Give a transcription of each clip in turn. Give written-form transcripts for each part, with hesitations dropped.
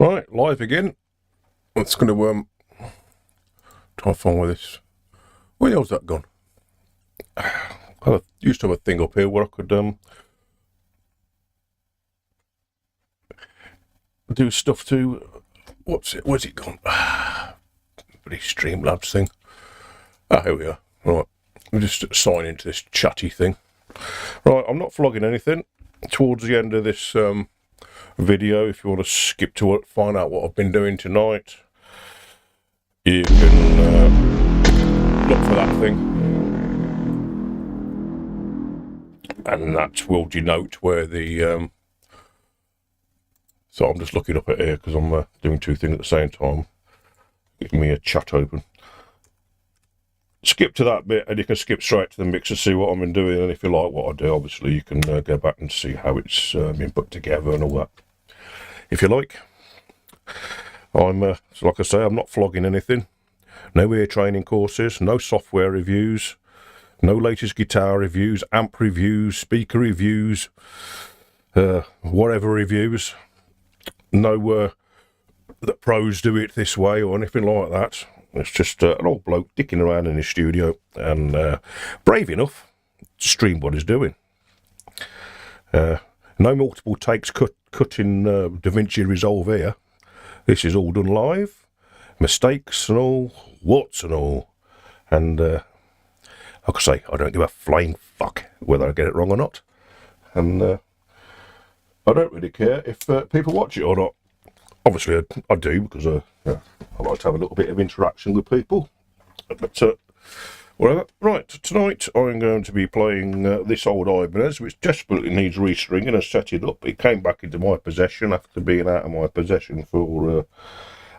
Right, live again. It's going to try and find where this. Where the hell's that gone? I used to have a thing up here where I could do stuff to. What's it? Where's it gone? Bloody Streamlabs thing. Here we are. Right, we'll just sign into this chatty thing. Right, I'm not vlogging anything. Towards the end of this video, if you want to skip to it, find out what I've been doing tonight, you can look for that thing, and that will denote where the so I'm just looking up at here because I'm doing two things at the same time. Give me a chat open. Skip to that bit and you can skip straight to the mix and see what I've been doing, and if you like what I do, obviously you can go back and see how it's been put together and all that, if you like. I'm so like I say, I'm not flogging anything. No ear training courses, no software reviews, no latest guitar reviews, amp reviews, speaker reviews, whatever reviews. No that pros do it this way or anything like that. It's just an old bloke dicking around in his studio and brave enough to stream what he's doing. No multiple takes cutting DaVinci Resolve here. This is all done live. Mistakes and all, warts and all. And like I say, I don't give a flying fuck whether I get it wrong or not. And I don't really care if people watch it or not. Obviously I do, because I like to have a little bit of interaction with people. But whatever. Right, tonight I'm going to be playing this old Ibanez, which desperately needs restringing and setting up. It came back into my possession after being out of my possession for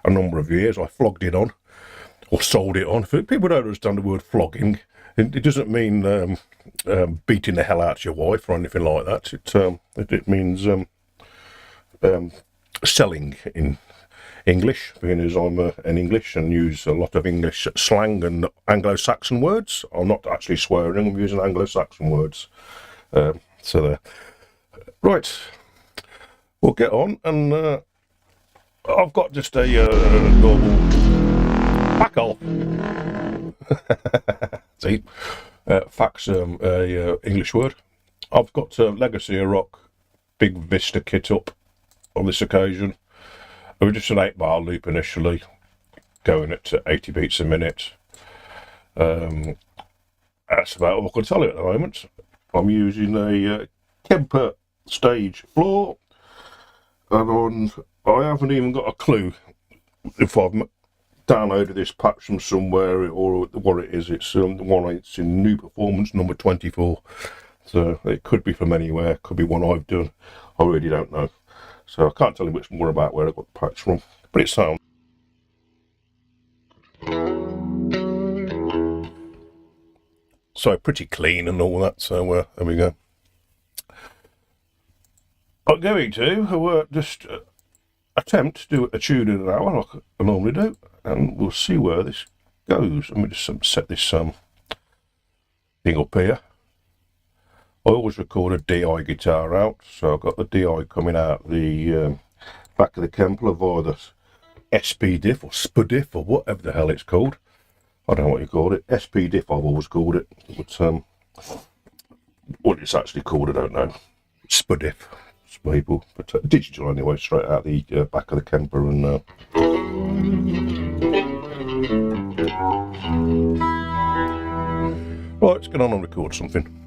a number of years. I flogged it on, or sold it on. If people don't understand the word flogging, it doesn't mean beating the hell out of your wife or anything like that. It means selling in English, being as I'm an English and use a lot of English slang and Anglo-Saxon words. I'm not actually swearing, I'm using Anglo-Saxon words. So there. Right, we'll get on, and I've got just a normal back off. See, fax English word. I've got Legacy of Rock Big Vista kit up on this occasion. It was just an 8-bar loop initially, going at 80 beats a minute. That's about all I can tell you at the moment. I'm using a Kemper stage floor, and I haven't even got a clue if I've downloaded this patch from somewhere or what it is. It's it's in New Performance number 24, so it could be from anywhere, could be one I've done. I really don't know. So I can't tell you much more about where I got the patch from, but it sounds. So pretty clean and all that, so there we go. I'm going to just attempt to do a tune in an hour like I normally do, and we'll see where this goes. Let me just set this thing up here. I always record a DI guitar out, so I've got the DI coming out the back of the Kemper via the SP diff or SP diff or whatever the hell it's called. I don't know what you call it. SP diff I've always called it, but what it's actually called I don't know. SP diff, people, but digital anyway, straight out the back of the Kemper. And right, let's get on and record something.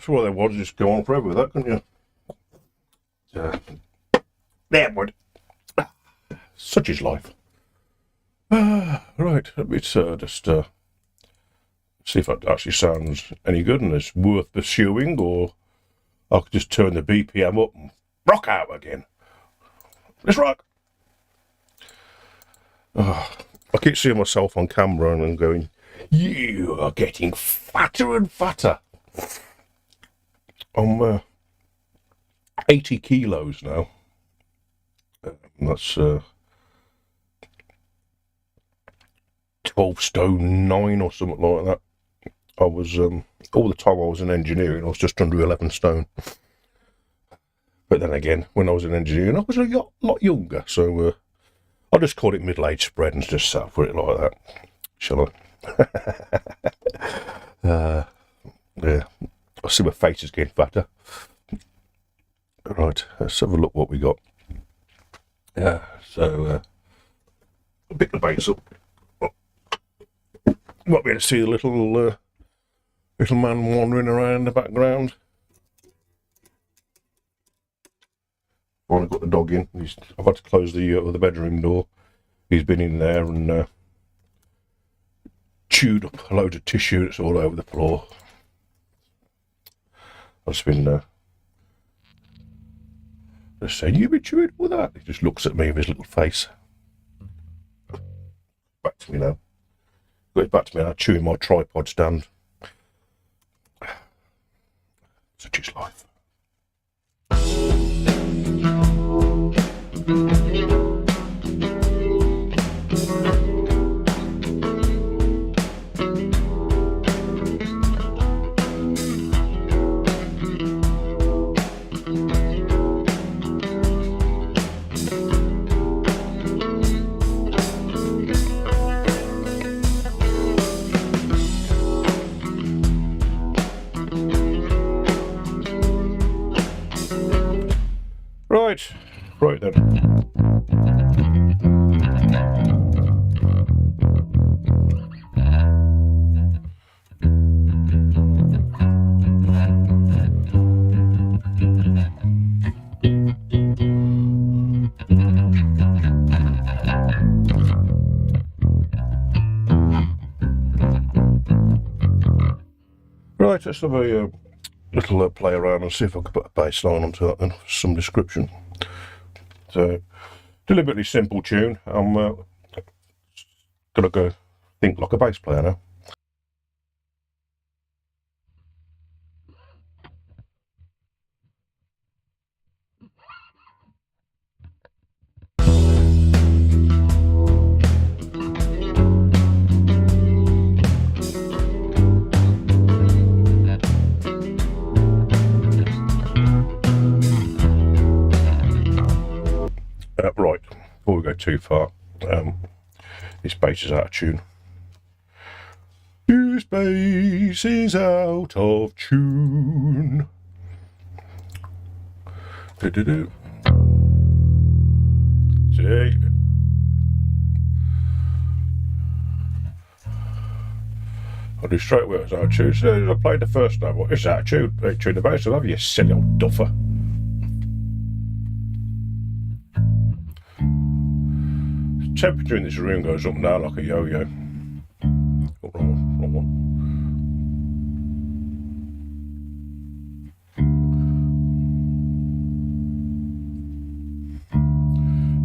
That's what they want, just go on forever with that, couldn't you? There would. Such is life. Right, let me just see if that actually sounds any good and it's worth pursuing, or I could just turn the BPM up and rock out again. Let's rock! I keep seeing myself on camera and I'm going, you are getting fatter and fatter. I'm 80 kilos now. That's 12 stone 9 or something like that. I was all the time I was in engineering, I was just under 11 stone. But then again, when I was in engineering, I was a lot younger, so I'll just call it middle-age spread and just settle for it like that. Shall I? Yeah, I see my face is getting fatter. Right, let's have a look what we got. Yeah, so I'll pick the bass up. Might be able to see the little man wandering around the background. I've got the dog in. I've had to close the bedroom door. He's been in there and chewed up a load of tissue that's all over the floor. I've just been just saying, you been chewing all that? He just looks at me with his little face. Back to me now. Got it back to me now, chewing my tripod stand. Such is life. Right then. Right, let's have a little play around and see if I can put a bass line onto that then, for some description. So, deliberately simple tune. I'm gonna go think like a bass player now. Right, before we go too far, this bass is out of tune. This bass is out of tune. Do-do-do. See? knew straight away it was out-tuned. So I played the first note. What is out-tuned? They tuned the bass. I love you, silly old duffer. The temperature in this room goes up and down like a yo-yo. Oh, wrong one.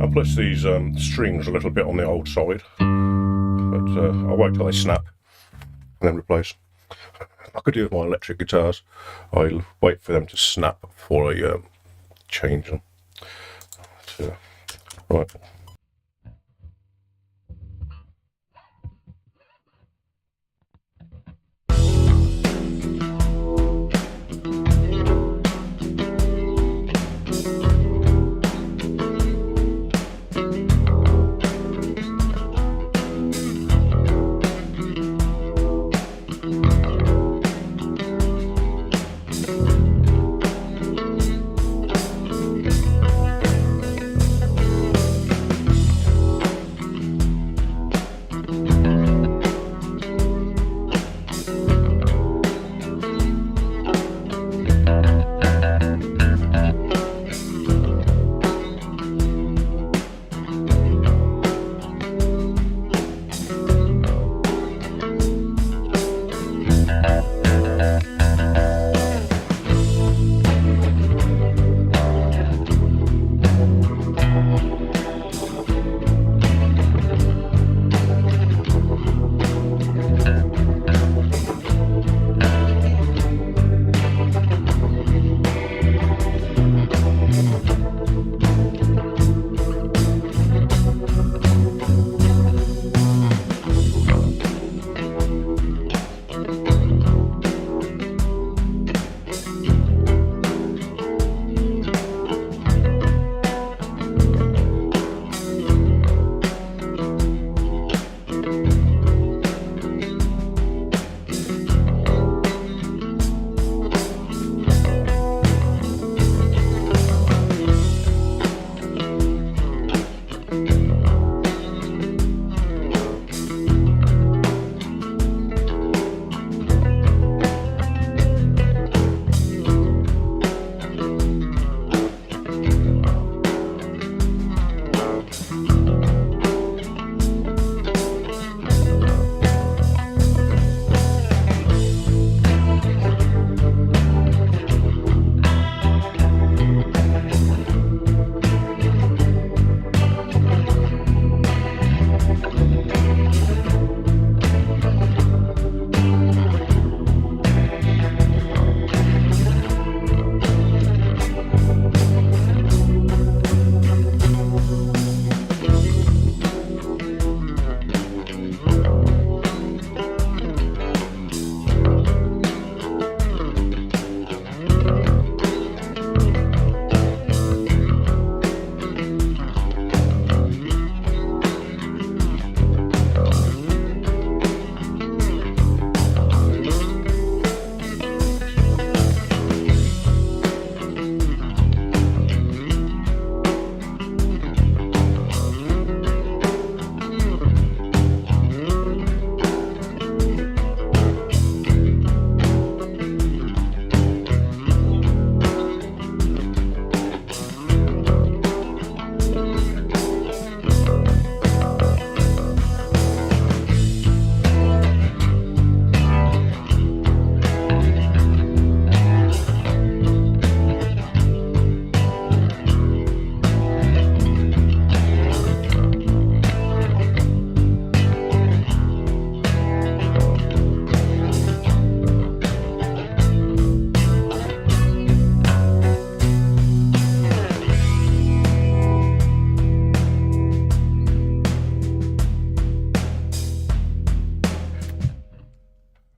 And plus these strings are a little bit on the old side, but I'll wait till they snap and then replace. I could do with my electric guitars. I'll wait for them to snap before I change them. So, right.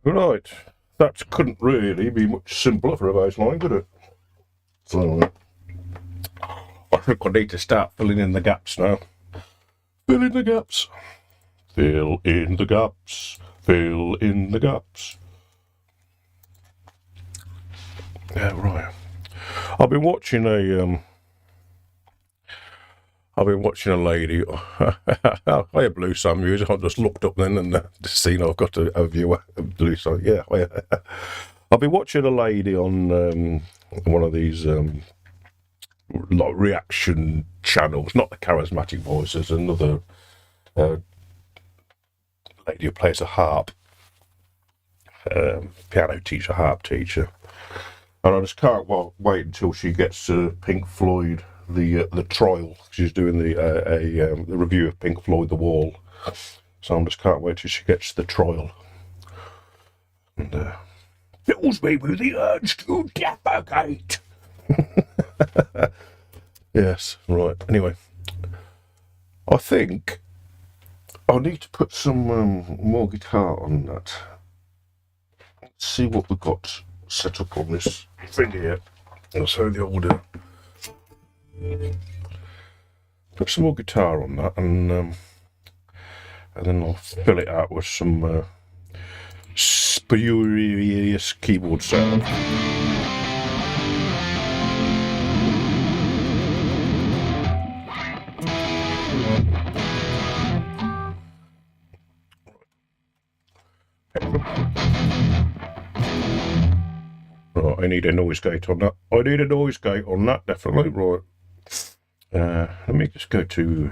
Right, that couldn't really be much simpler for a bass line, could it? So, I think I need to start filling in the gaps now. Fill in the gaps. Fill in the gaps. Fill in the gaps. Yeah, right. I've been watching a I've been watching a lady. I had Blue Sun music. I just looked up then and just seen I've got a viewer of Blue Sun. Yeah, I've been watching a lady on one of these like reaction channels, not the Charismatic Voices, another lady who plays a harp, piano teacher, harp teacher, and I just can't wait until she gets to Pink Floyd, the trial. She's doing the review of Pink Floyd, The Wall, so I just can't wait till she gets to the trial. And fills me with the urge to defecate. Yes, right. Anyway, I think I need to put some more guitar on that. Let's see what we've got set up on this thing here. So the older. Put some more guitar on that, and then I'll fill it out with some spurious keyboard sound. Right, I need a noise gate on that. I need a noise gate on that, definitely. Right. Let me just go to...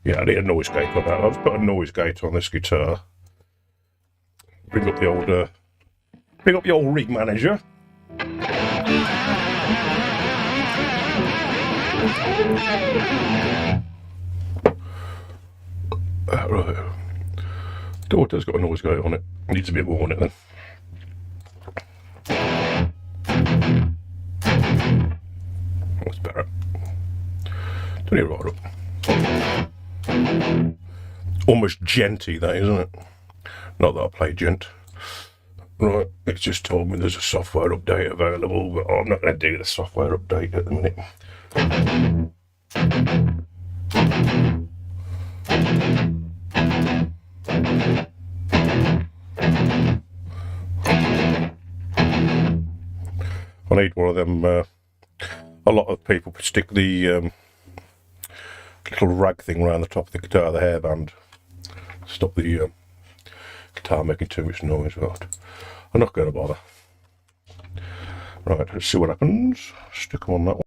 Yeah, I need a noise gate on that. I'll just put a noise gate on this guitar. Bring up the old rig manager. Right. Daughter's got a noise gate on it. Needs a bit more on it then. That's better. Turn it right up. Almost genty, that, isn't it? Not that I play gent. Right, it's just told me there's a software update available, but I'm not going to do the software update at the minute. I need one of them. A lot of people stick the little rag thing around the top of the guitar, the hairband. Stop the guitar making too much noise. But I'm not going to bother. Right, let's see what happens. Stick them on that one.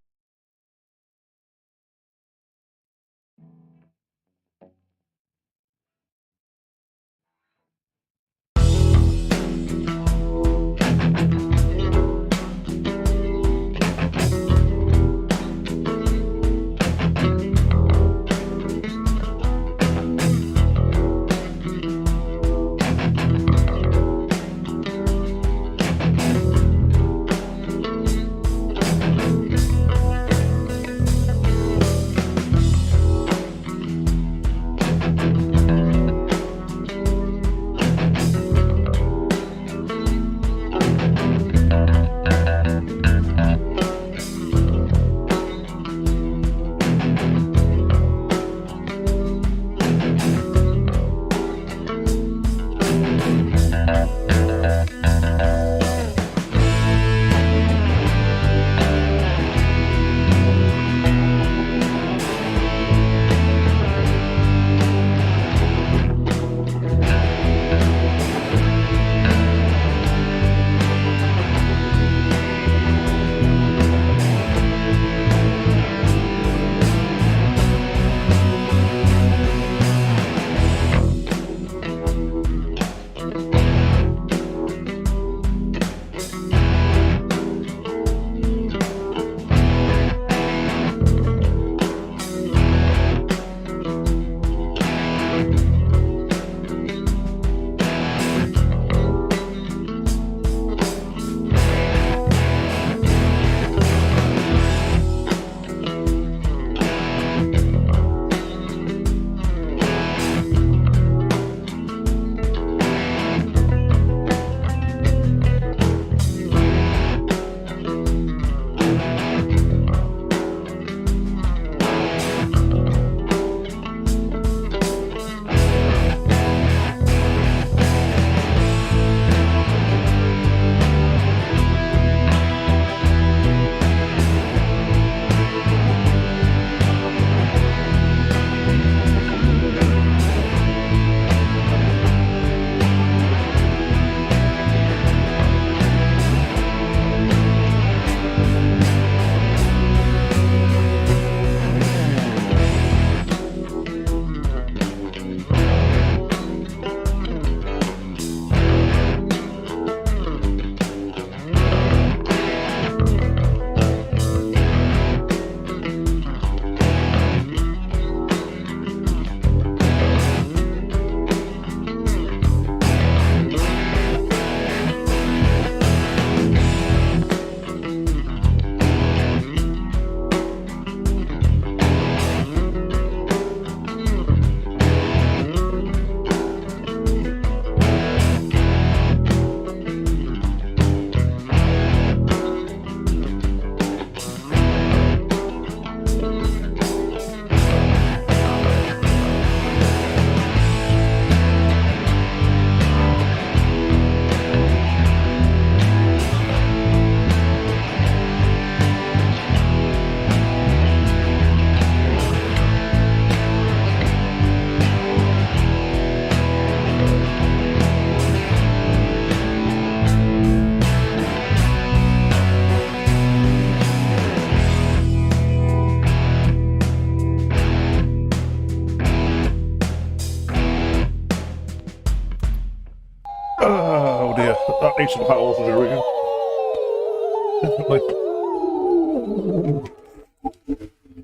That needs some power for the ring.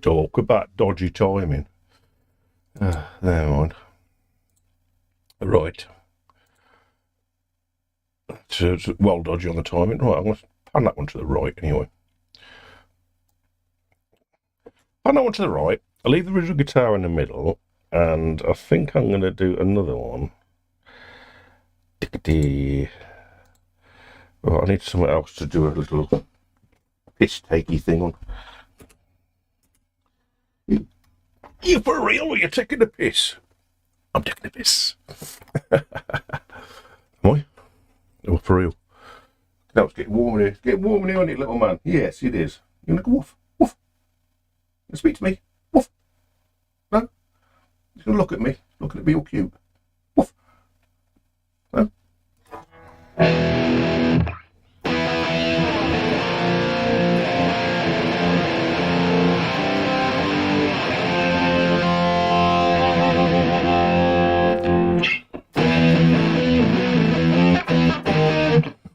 Talk about dodgy timing. Never mind. Right. It's well dodgy on the timing. Right, I'm going to pan that one to the right anyway. Pan that one to the right. I'll leave the original guitar in the middle, and I think I'm going to do another one. Well, I need something else to do a little piss-takey thing on. You for real? Are you taking a piss? I'm taking a piss. Am I? Oh, for real. Now it's getting warm in here. It's getting warm in here, isn't it, little man? Yes, it is. You're going to go woof, woof. You speak to me. Woof. No? He's going to look at me. Looking at me all cute. Woof. No?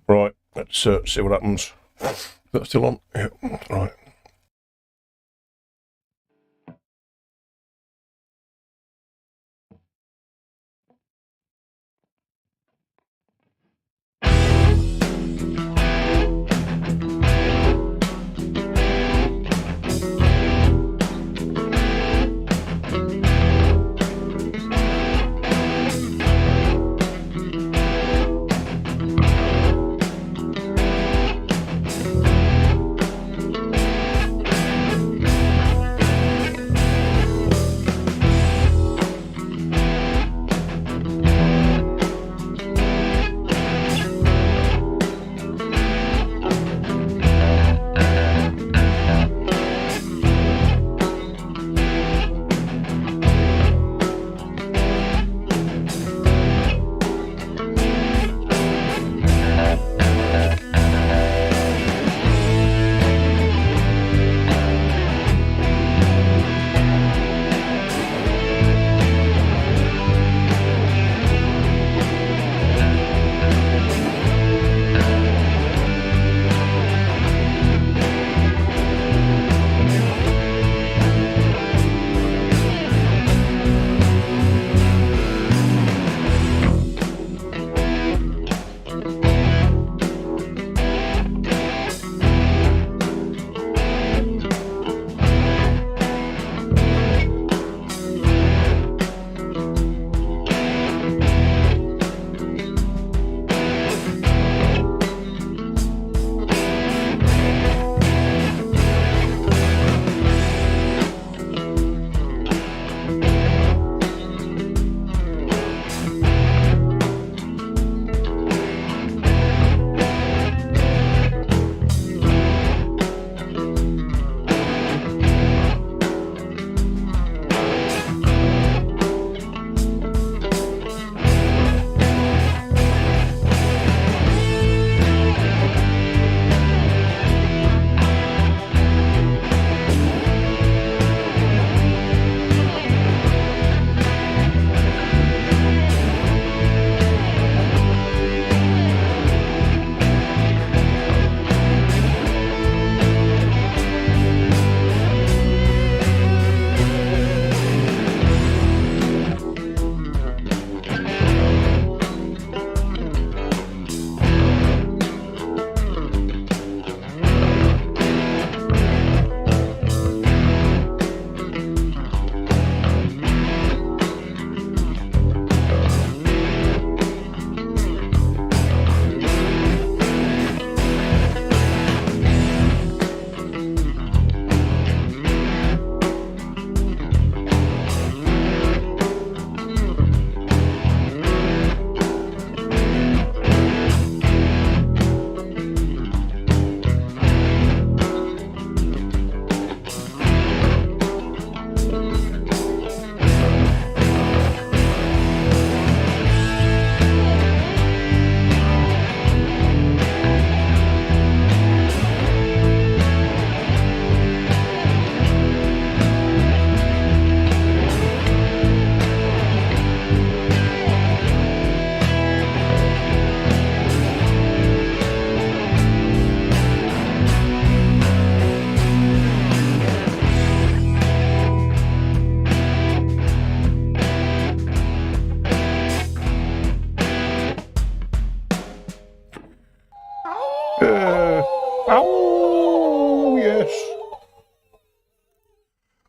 Right, let's see what happens. That's still on. Yeah, right.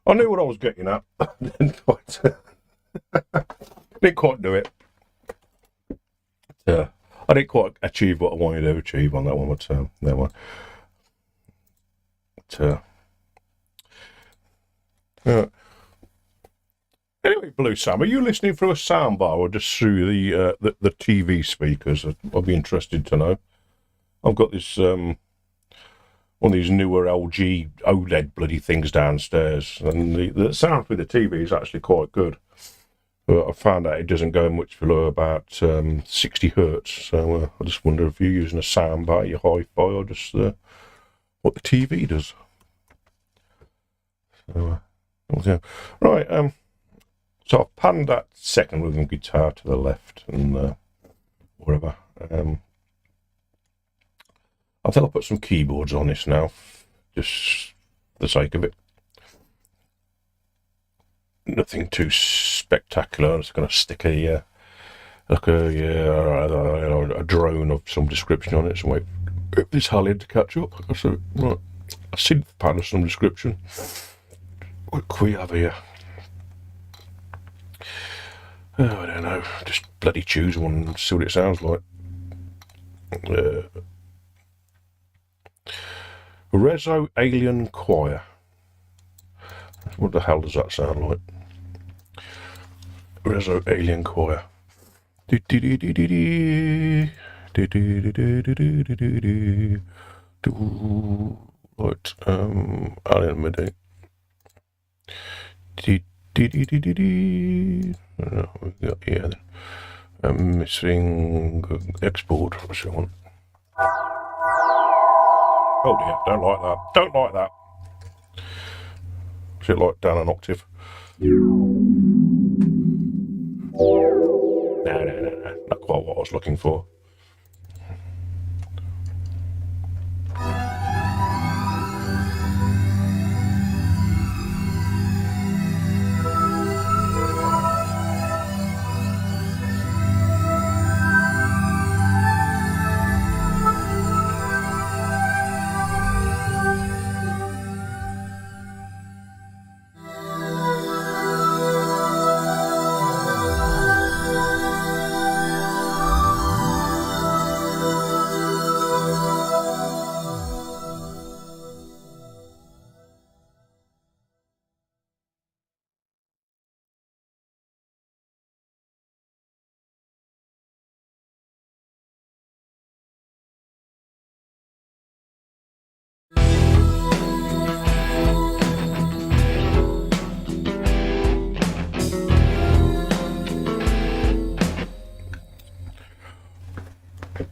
I knew what I was getting at. Didn't quite do it. I didn't quite achieve what I wanted to achieve on that one, but never mind. Anyway, Blue Sam, are you listening through a soundbar or just through the TV speakers? I'd be interested to know. I've got this one of these newer LG OLED bloody things downstairs, and the sound through the TV is actually quite good. But I found out it doesn't go much below about 60 hertz, so I just wonder if you're using a soundbar, your hi-fi, or just what the TV does. So, okay. Right, so I've panned that second rhythm guitar to the left and whatever. I think I'll put some keyboards on this now, just for the sake of it. Nothing too spectacular. I'm just going to stick a drone of some description on it. So wait for this Hallid to catch up. So right, a synth pad of some description. What can we have here? Oh, I don't know. Just bloody choose one and see what it sounds like. Rezo Alien Choir. What the hell does that sound like? Rezo Alien Choir. Right, Alien MIDI. We've got here then. Missing export. What's that one? Oh dear, don't like that. Don't like that. Is it like down an octave? No, not quite what I was looking for.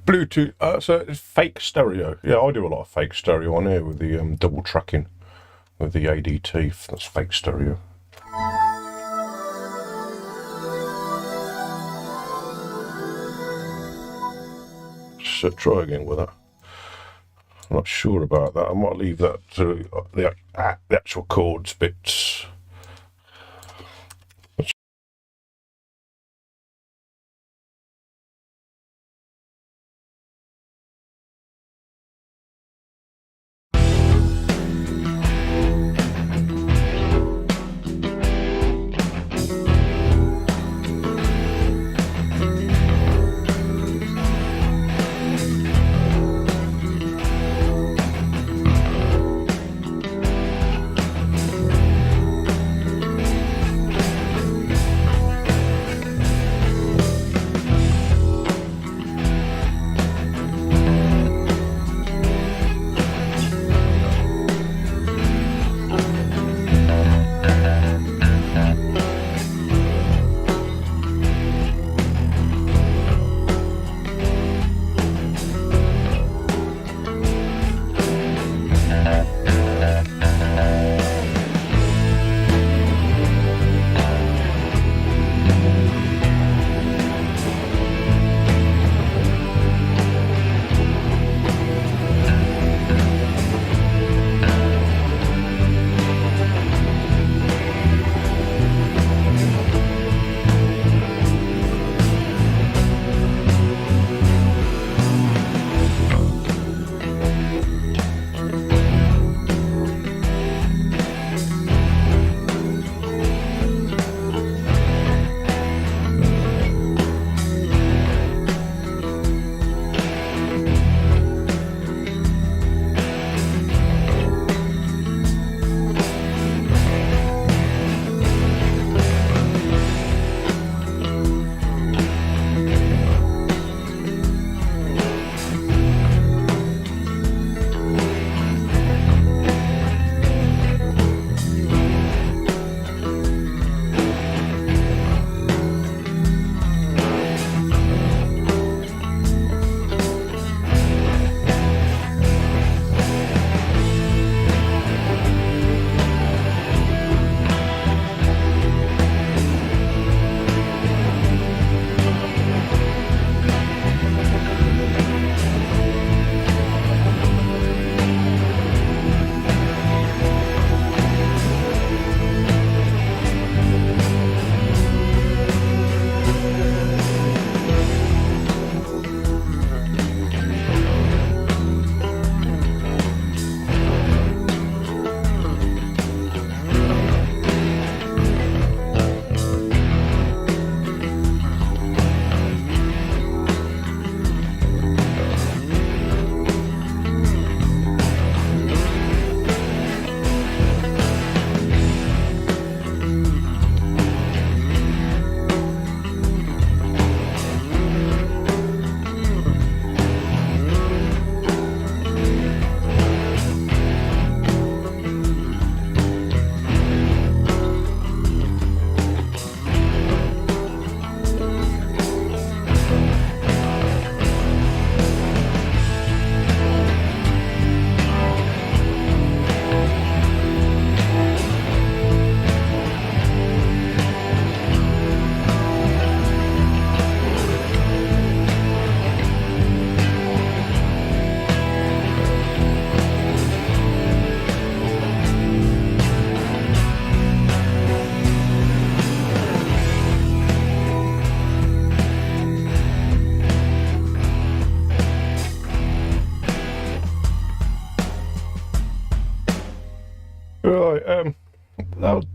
Bluetooth, so it's fake stereo. Yeah, I do a lot of fake stereo on here with the double tracking with the ADT. That's fake stereo. So try again with that. I'm not sure about that. I might leave that to the actual chords bits.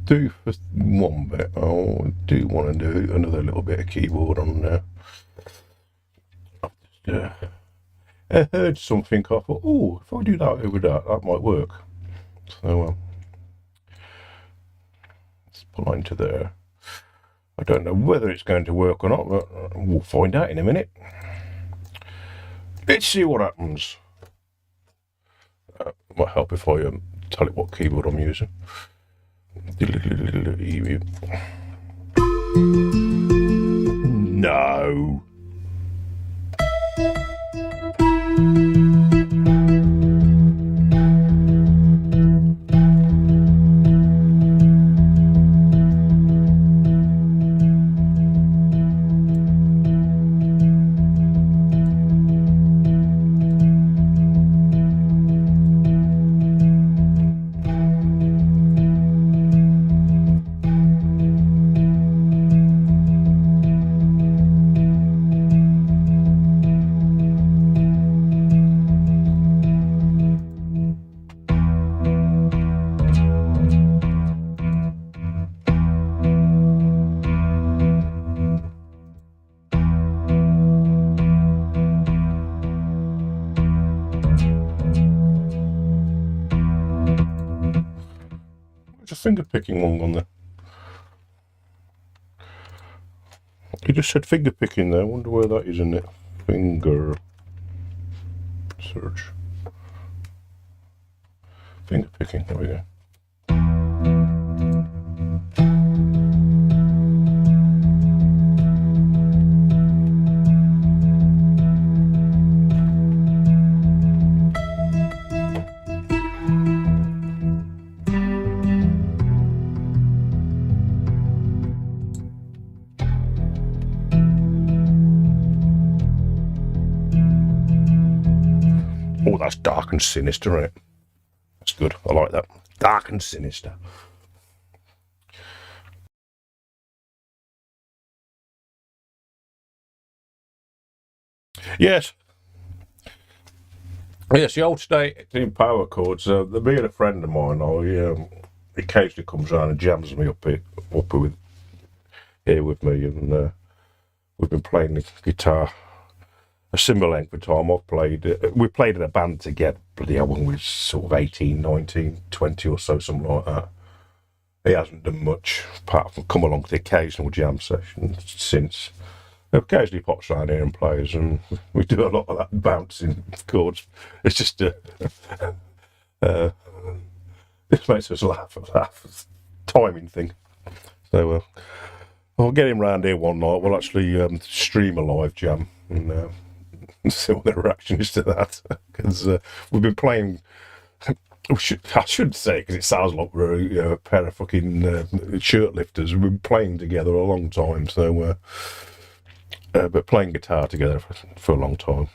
do for one bit. I do want to do another little bit of keyboard on there. I heard something. I thought, oh, if I do that over that might work. So let's pull into there. I don't know whether it's going to work or not, but we'll find out in a minute. Let's see what happens. Might help if I tell it what keyboard I'm using. No. Finger picking one on there. He just said finger picking there. I wonder where that is in it. Finger search. Finger picking. There we go. Oh, that's dark and sinister, isn't it? That's good. I like that. Dark and sinister. Yes. Yes, the old state in power chords. Me and a friend of mine, occasionally comes around and jams me up here with me, and we've been playing the guitar a similar length of time. We played in a band together, bloody hell, when we were sort of 18, 19, 20 or so, something like that. He hasn't done much, apart from come along to the occasional jam session since. He occasionally pops around here and plays, and we do a lot of that bouncing chords. It's just it makes us laugh. Timing thing. So I'll get him round here one night. We'll actually stream a live jam and see what the reaction is to that, because we've been playing. I should say, because it sounds like we're a pair of fucking shirt lifters. We've been playing together a long time, so but playing guitar together for a long time.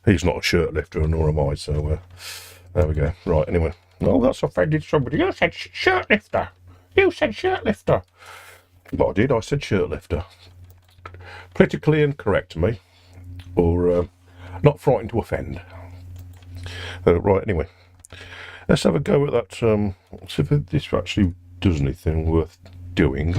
He's not a shirt lifter, nor am I. So there we go. Right. Anyway, oh, that's offended somebody. You said shirt lifter. You said shirt lifter. But I did. I said shirt lifter. Politically incorrect, me. Or not frightened to offend. Right, anyway. Let's have a go at that. See if this actually does anything worth doing.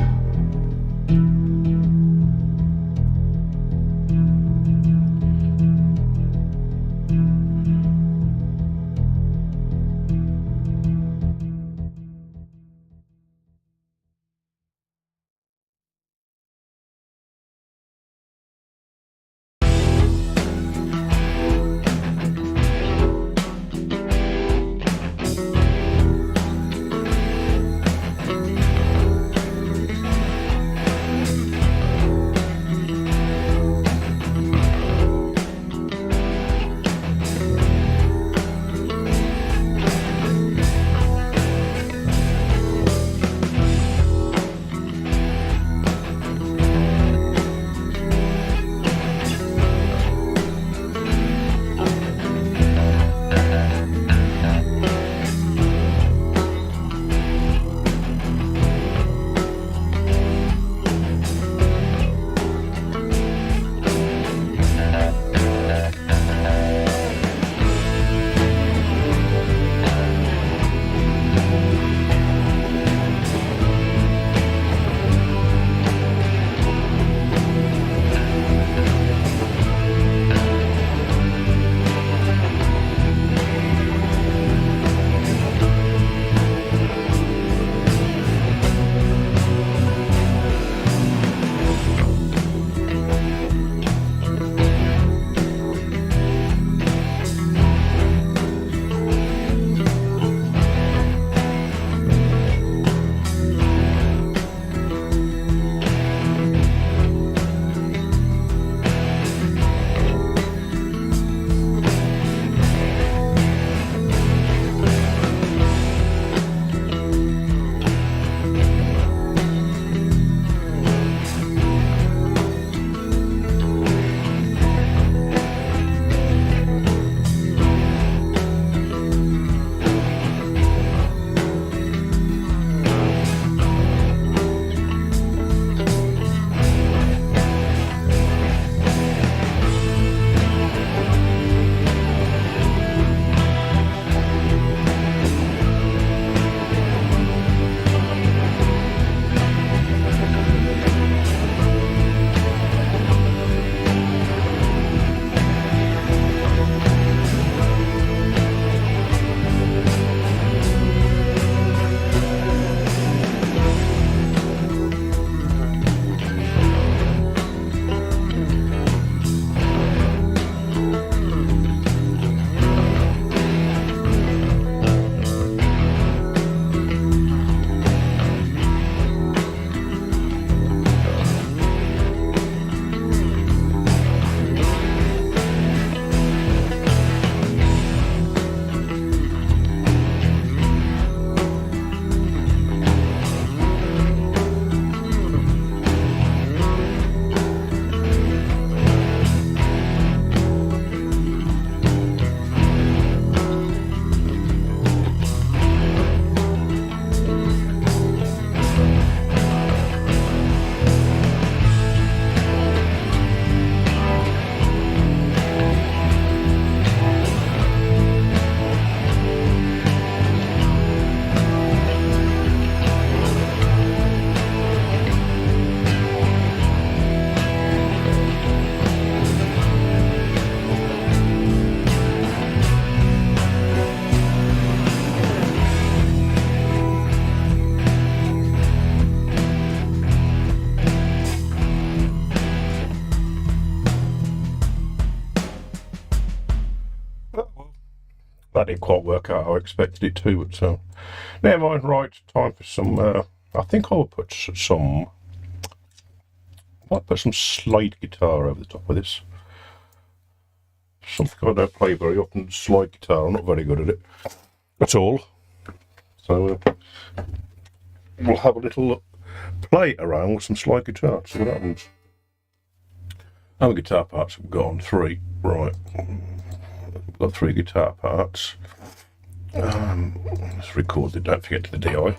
that didn't quite work out how I expected it to, but never mind. Right, time for some, I think I'll put some, might put some slide guitar over the top of this. Something I don't play very often, slide guitar. I'm not very good at it at all. So we'll have a little play around with some slide guitar, see what happens. How many guitar parts have we got on? 3. Right. We've got 3 guitar parts. Let's record it, don't forget the DI.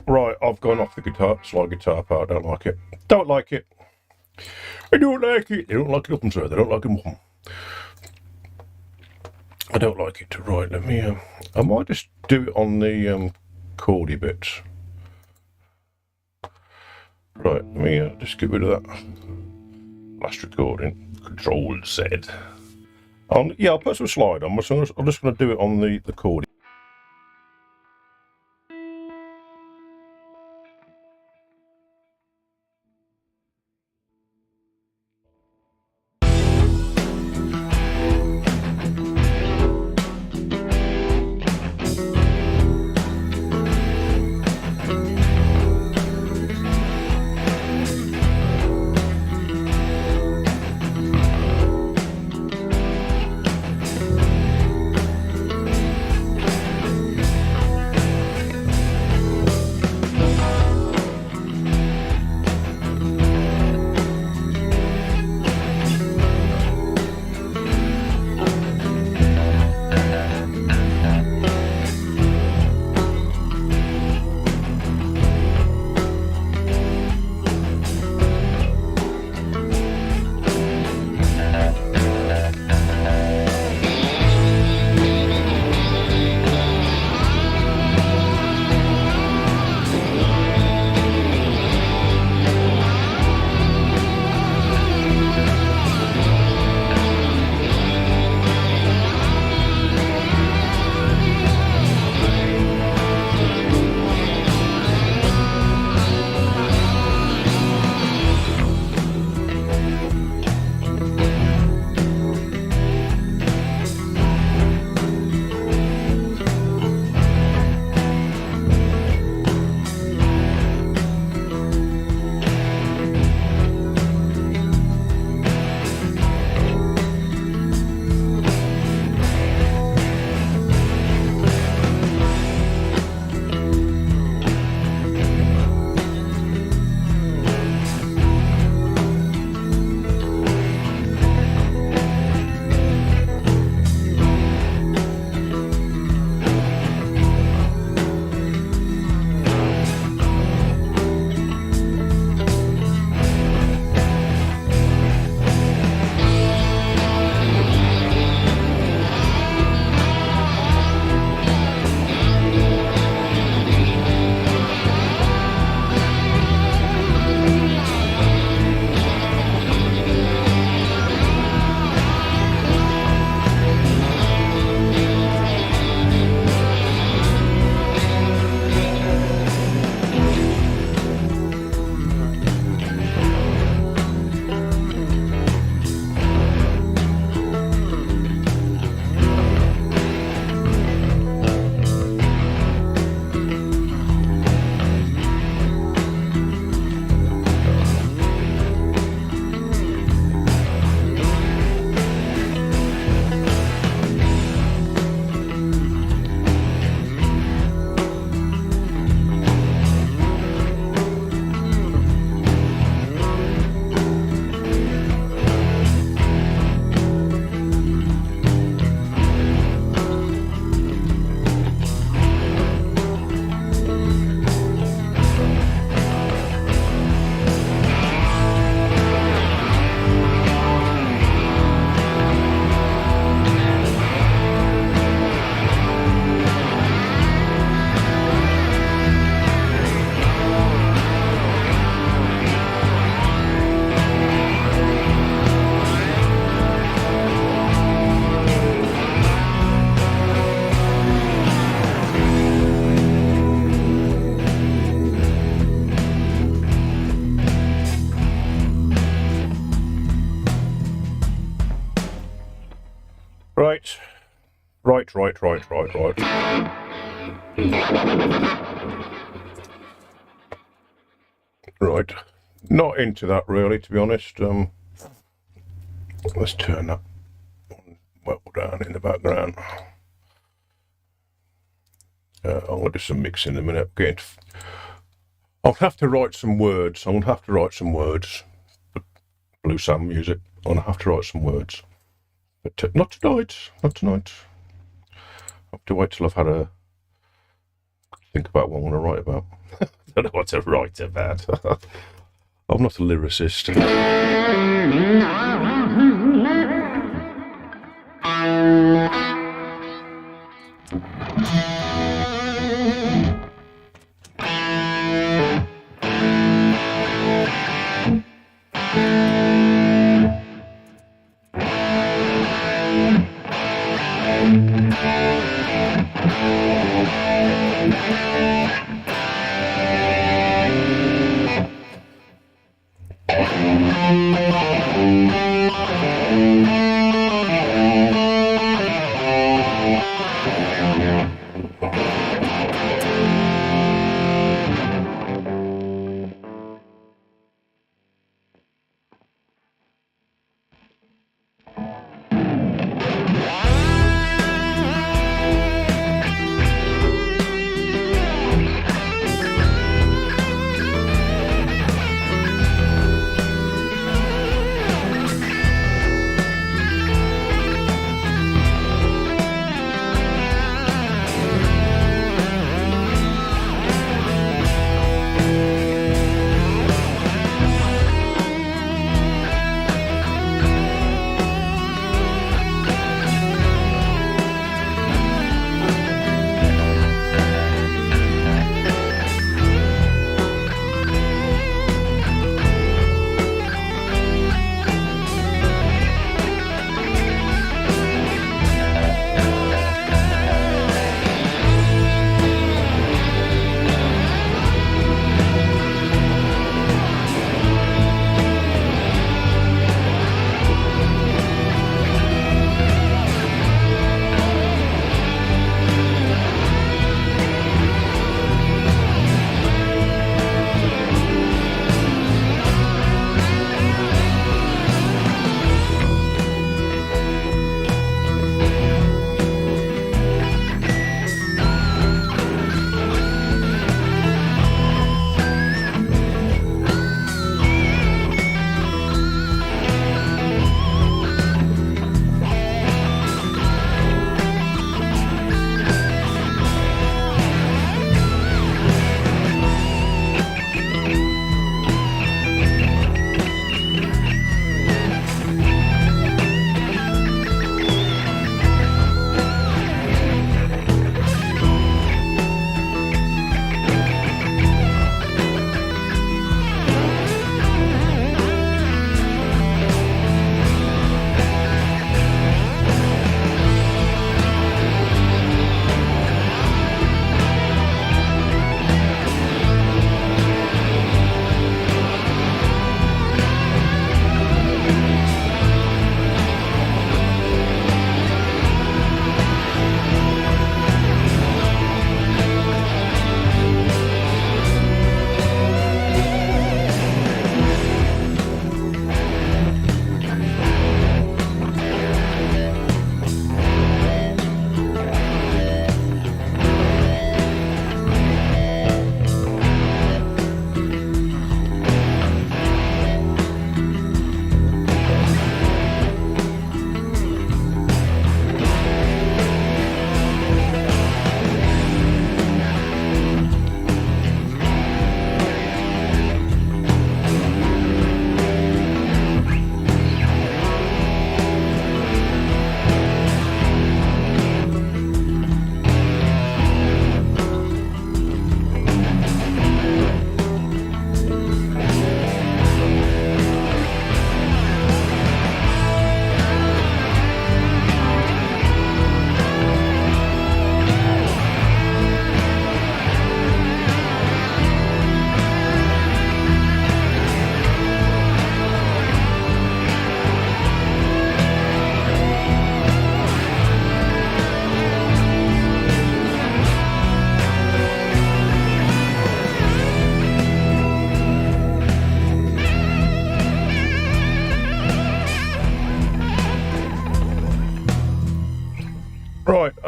Right, I've gone off the slide guitar part. I don't like it. Don't like it. I don't like it. They don't like it up and through. They don't like it. I don't like it. Right, let me. I might just do it on the chordy bits. Right, let me just get rid of that last recording. Control Z. Yeah, I'll put some slide on. I'm just going to do it on the chordy. Right. Right. Not into that really, to be honest. Let's turn that well down in the background. I'm going to do some mixing in a minute. I'll have to write some words. I'm going to have to write some words. Blue Sam music. I'm going to have to write some words. But not tonight. Not tonight. I'll have to wait till I've had a think about what I want to write about. I don't know what to write about. I'm not a lyricist.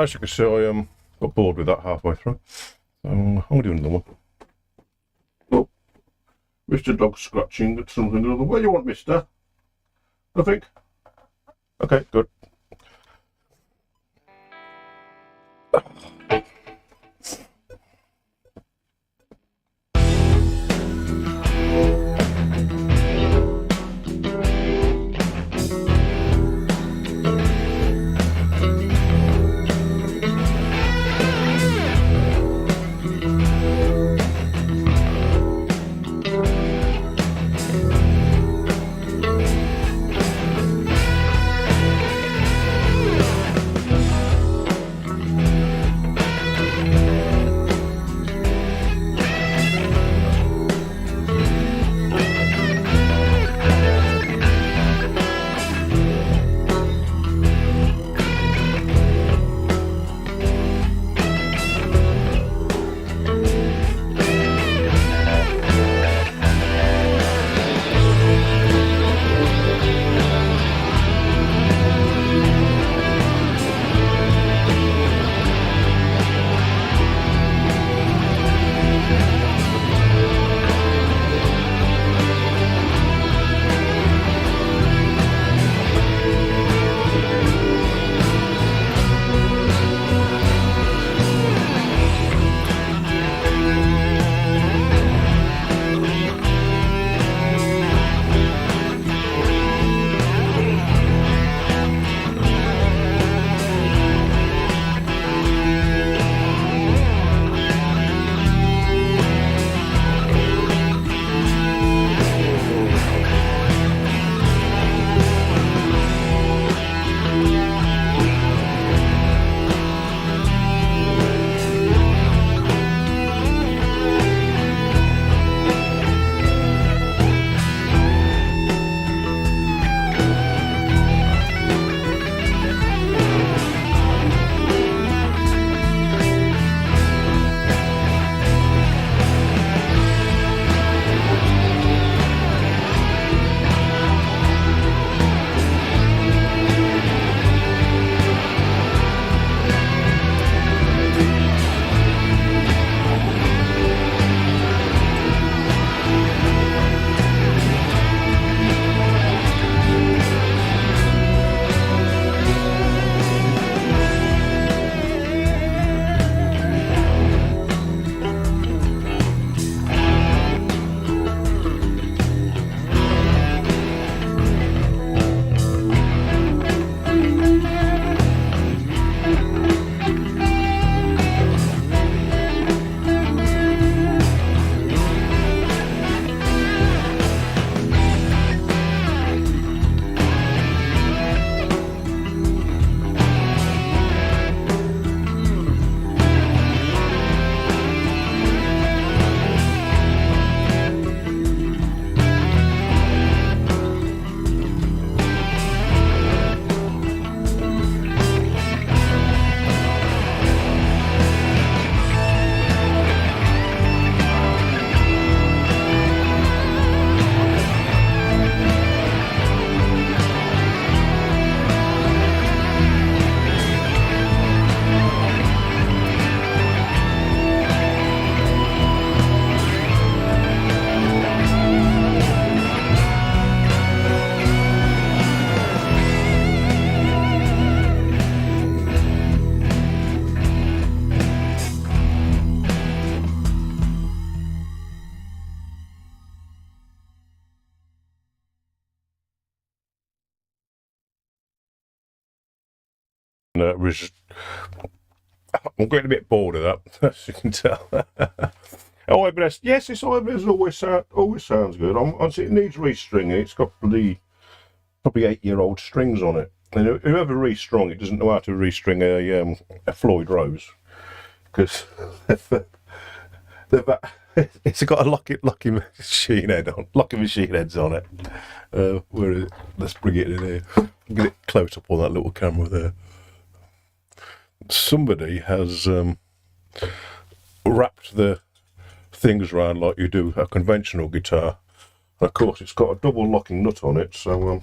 as you can see, I got bored with that halfway through. So I'm doing another one. Oh, Mr. Dog scratching at something or other. What do you want, mister? Nothing? Okay, good. I'm getting a bit bored of that, as you can tell. Ibanez, yes, this Ibanez always sounds good. It needs restringing. It's got probably 8-year-old strings on it. And whoever restrung it doesn't know how to restring a Floyd Rose, because it's got a locking machine heads on it. Where is it? Let's bring it in here. Get it close up on that little camera there. Somebody has wrapped the things around like you do a conventional guitar. And of course, it's got a double locking nut on it, so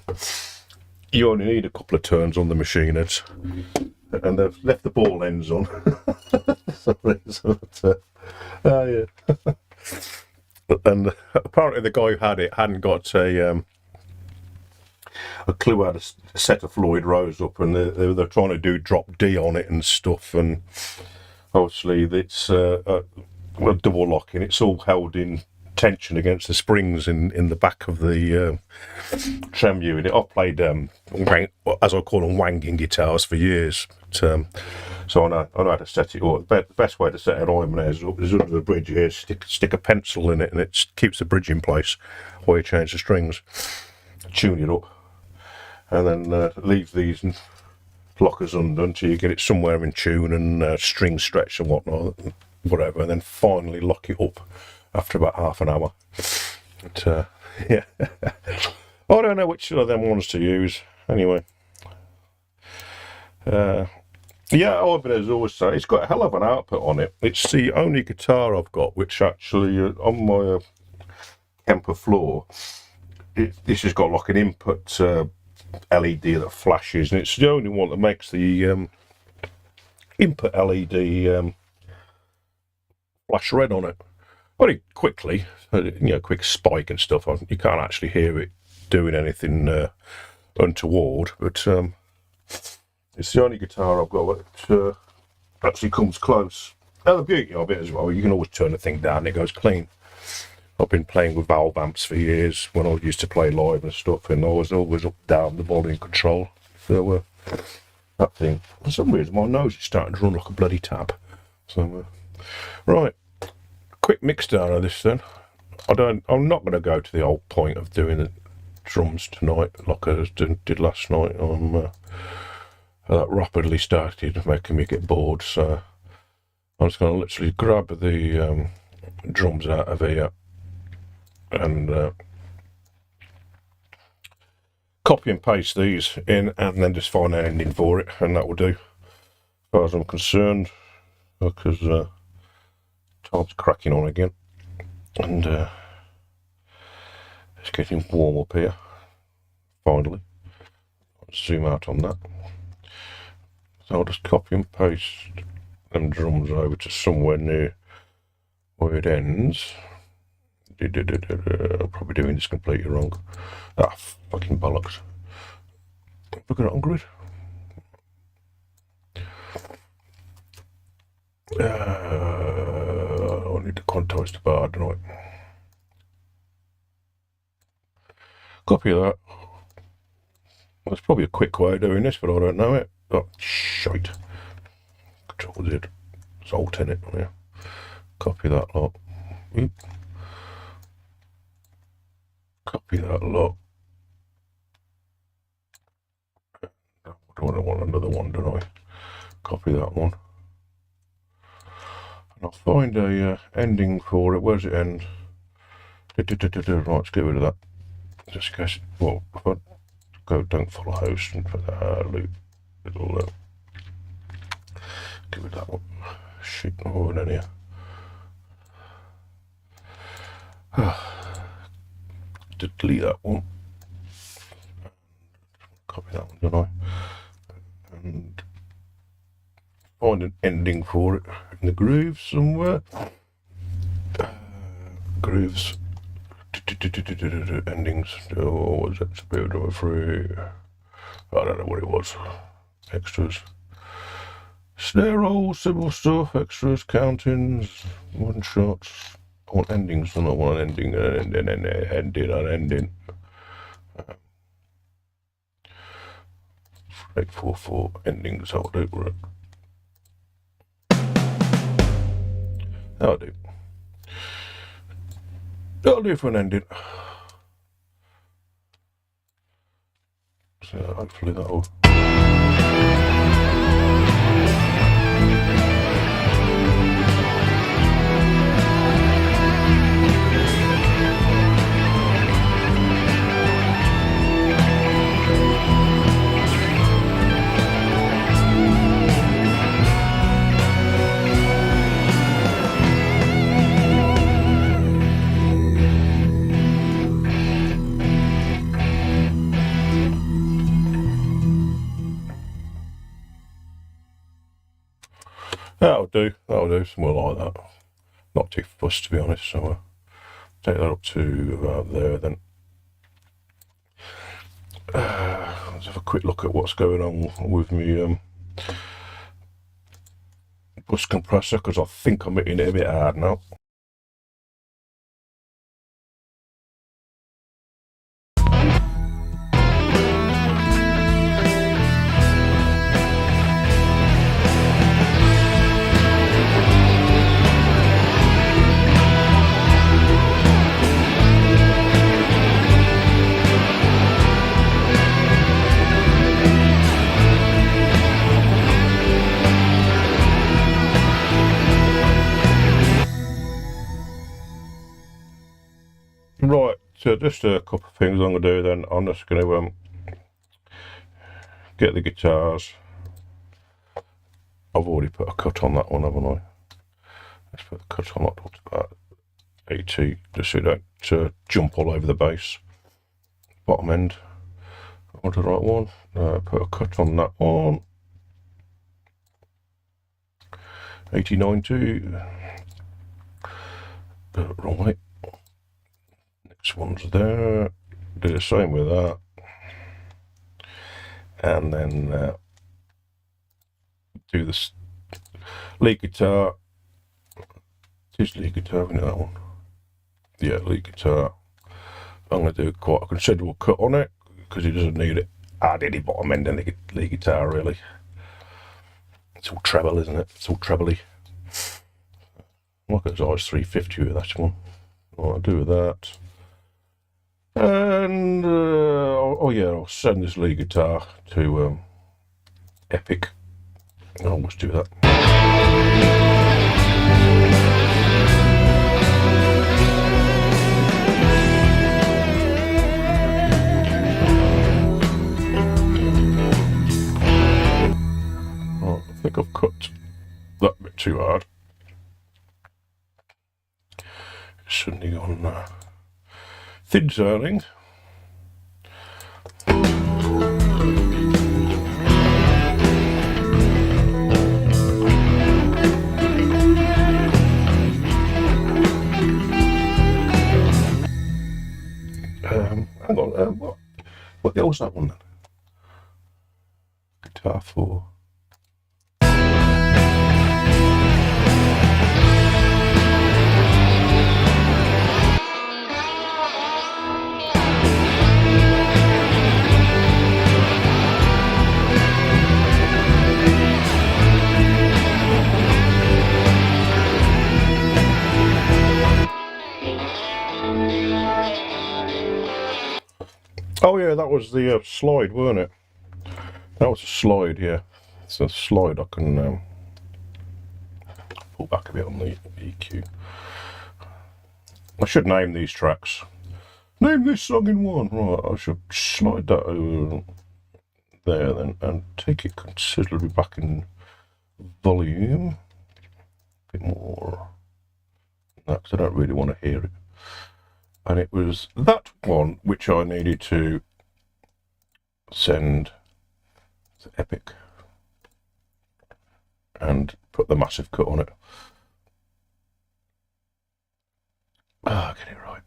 you only need a couple of turns on the machine heads. and they've left the ball ends on. Yeah. And apparently the guy who had it hadn't got a clue how to set a Floyd Rose up, and they're trying to do drop D on it and stuff, and obviously it's double locking. It's all held in tension against the springs in the back of the trem unit. I've played as I call them, wanging guitars for years, but, so I know how to set it up. The best way to set an Ibanez up is under the bridge here. Stick a pencil in it, and it keeps the bridge in place while you change the strings, tune it up, and then leave these lockers undone until you get it somewhere in tune and string stretch and whatnot, whatever, and then finally lock it up after about half an hour. But, yeah, I don't know which of them ones to use. Anyway, yeah, Ibanez always say it's got a hell of an output on it. It's the only guitar I've got which actually on my Kemper floor, this has got like an input LED that flashes, and it's the only one that makes the input LED flash red on it very quickly. Quick spike and stuff. You can't actually hear it doing anything untoward, but it's the only guitar I've got that actually comes close. And the beauty of it as well, you can always turn the thing down, it goes clean. I've been playing with valve amps for years when I used to play live and stuff, and I was always up down the volume control. So that thing, for some reason my nose is starting to run like a bloody tap. So right, quick mix down of this then. I'm not going to go to the old point of doing the drums tonight like I did last night. That rapidly started making me get bored, so I'm just going to literally grab the drums out of here and copy and paste these in, and then just find an ending for it, and that will do as far as I'm concerned, because time's cracking on again, and it's getting warm up here finally. Let's zoom out on that. So I'll just copy and paste them drums over to somewhere near where it ends. I'm probably doing this completely wrong. Ah, fucking bollocks. Look at it on grid. I need to quantize the bar, don't I? Copy that. There's probably a quick way of doing this, but I don't know it. Oh, shite. Control Z. It's Alt in it. Yeah. Copy that lot. Oop. Copy that lot. I don't want another one, don't I? Copy that one. And I'll find a ending for it. Where's it end? Right, let's get rid of that. Just in case. Well, if I go don't follow host and put that loop. It'll give it that one. Shit, oh, in here. Delete that one. Copy that one, don't I? And find an ending for it in the grooves somewhere. Grooves. Endings. Oh, what was that? Spirit number 3. I don't know what it was. Extras. Snare roll, simple stuff, extras, countings, one shots. I want endings, I don't want an ending, an ending. 844 endings, I'll do. Right. That'll do. That'll do for an ending. So hopefully that'll. do, somewhere like that. Not too fussed, to be honest, so take that up to about there then. Let's have a quick look at what's going on with me bus compressor, because I think I'm hitting it a bit hard now. Right, so just a couple of things I'm going to do then. I'm just going to get the guitars. I've already put a cut on that one, haven't I? Let's put the cut on that up to about 80, just so you don't jump all over the bass. Bottom end. On the right one. Put a cut on that one. 80, 90. Wrong way. Next one's there. Do the same with that. And then do this lead guitar. It is lead guitar, isn't it, that one? Yeah, lead guitar. I'm going to do quite a considerable cut on it because it doesn't need it. Add any bottom end in the lead guitar, really. It's all treble, isn't it? It's all trebly. Look at size 350 with that one. What I'll do with that. And oh yeah, I'll send this lead guitar to Epic. I'll always do that. Right, I think I've cut that bit too hard. It's suddenly gone thin sounding. Hang on, what the hell's that one then? Guitar 4. Oh yeah, that was the slide, weren't it? That was a slide, yeah. It's a slide. I can pull back a bit on the EQ. I should name these tracks. Name this song in one. Right, I should slide that over there then and take it considerably back in volume. A bit more. Because I don't really want to hear it. And it was that one which I needed to send to Epic and put the massive cut on it. Ah, get it right.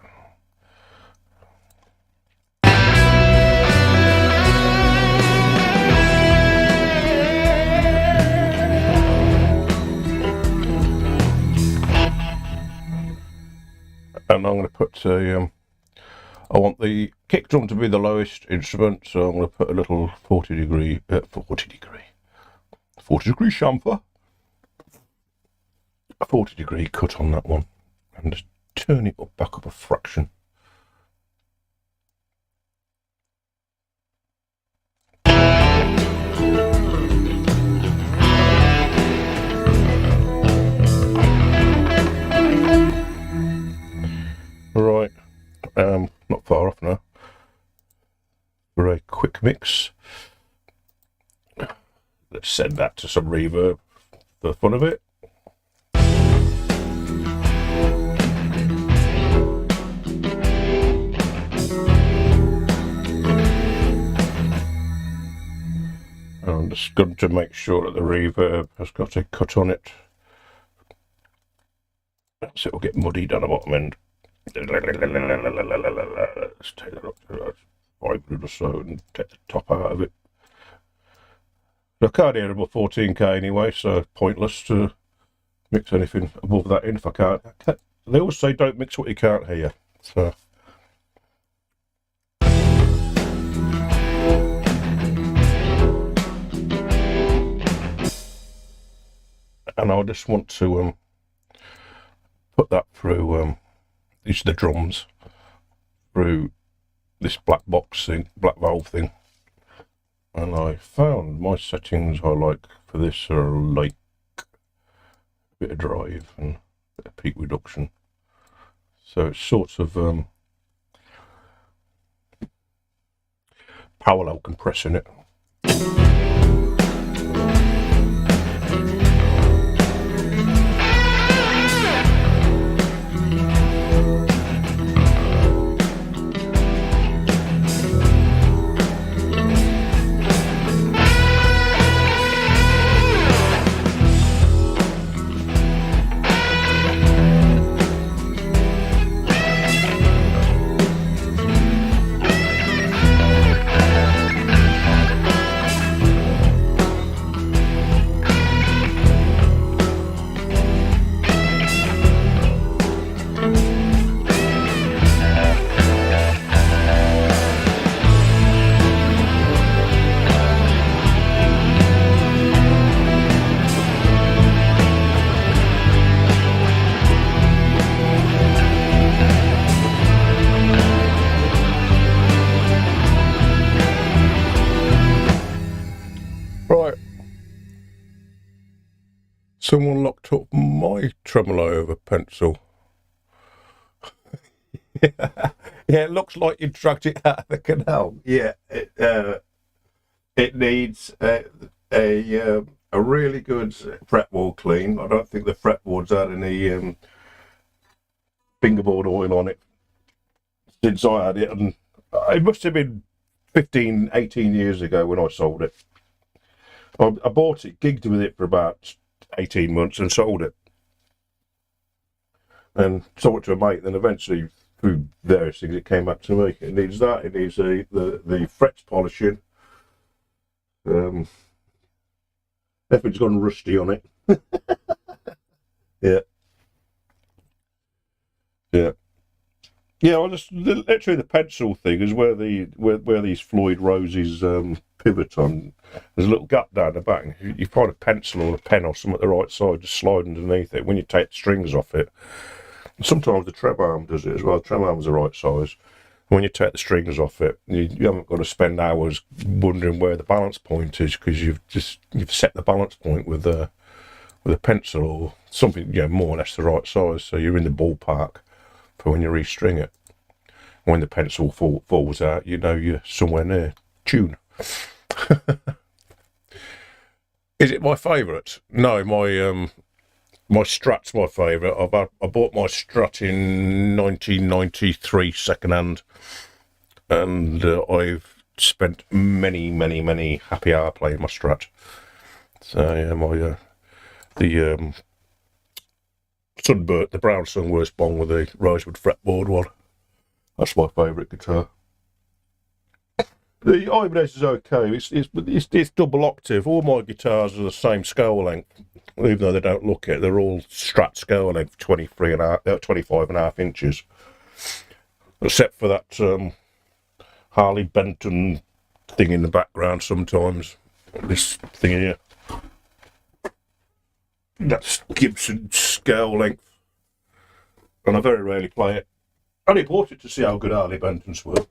And I'm going to put a, I want the kick drum to be the lowest instrument, so I'm going to put a little 40 degree chamfer, a 40 degree cut on that one, and just turn it back up a fraction. Right, not far off now. For a quick mix, let's send that to some reverb for the fun of it. I'm just going to make sure that the reverb has got a cut on it so it'll get muddy down the bottom end. Let's take that up to 500 or so and take the top out of it. I can't hear above 14k anyway, so pointless to mix anything above that in if I can't. They always say don't mix what you can't hear. So. And I just want to put that through, these are the drums, through this black box thing, black valve thing. And I found my settings I like for this are like a bit of drive and a bit of peak reduction. So it's sort of parallel compressing it. Right, someone locked up my tremolo over pencil. Yeah, it looks like you dragged it out of the canal. Yeah, it needs a really good fretboard clean. I don't think the fretboard's had any fingerboard oil on it since I had it, and it must have been 18 years ago when I sold it. I bought it, gigged with it for about 18 months and sold it. And sold it to a mate, then eventually, through various things, it came back to me. It needs that, it needs the frets polishing. Everything's gone rusty on it. Yeah. Yeah. Yeah, well, literally the pencil thing is where these Floyd Roses pivot on. There's a little gap down the back. You find a pencil or a pen or something at the right side, just slide underneath it. When you take the strings off it, and sometimes the trem arm does it as well. The trem arm's the right size. When you take the strings off it, you haven't got to spend hours wondering where the balance point is, because you've set the balance point with a pencil or something, more or less the right size. So you're in the ballpark for when you restring it. When the pencil falls out, you're somewhere near tune. Is it my favourite? No, my Strat's my favourite. I bought my Strat in 1993 second hand, and I've spent many happy hour playing my Strat. So yeah, the Sunburst, the Brown Sunburst Bong with the rosewood fretboard one. That's my favourite guitar. The Ibanez is okay. It's double octave. All my guitars are the same scale length, even though they don't look it. They're all Strat scale length, 25.5 inches, except for that Harley Benton thing in the background. Sometimes this thing here, that's Gibson scale length, and I very rarely play it. I only bought it to see how good Harley Bentons were.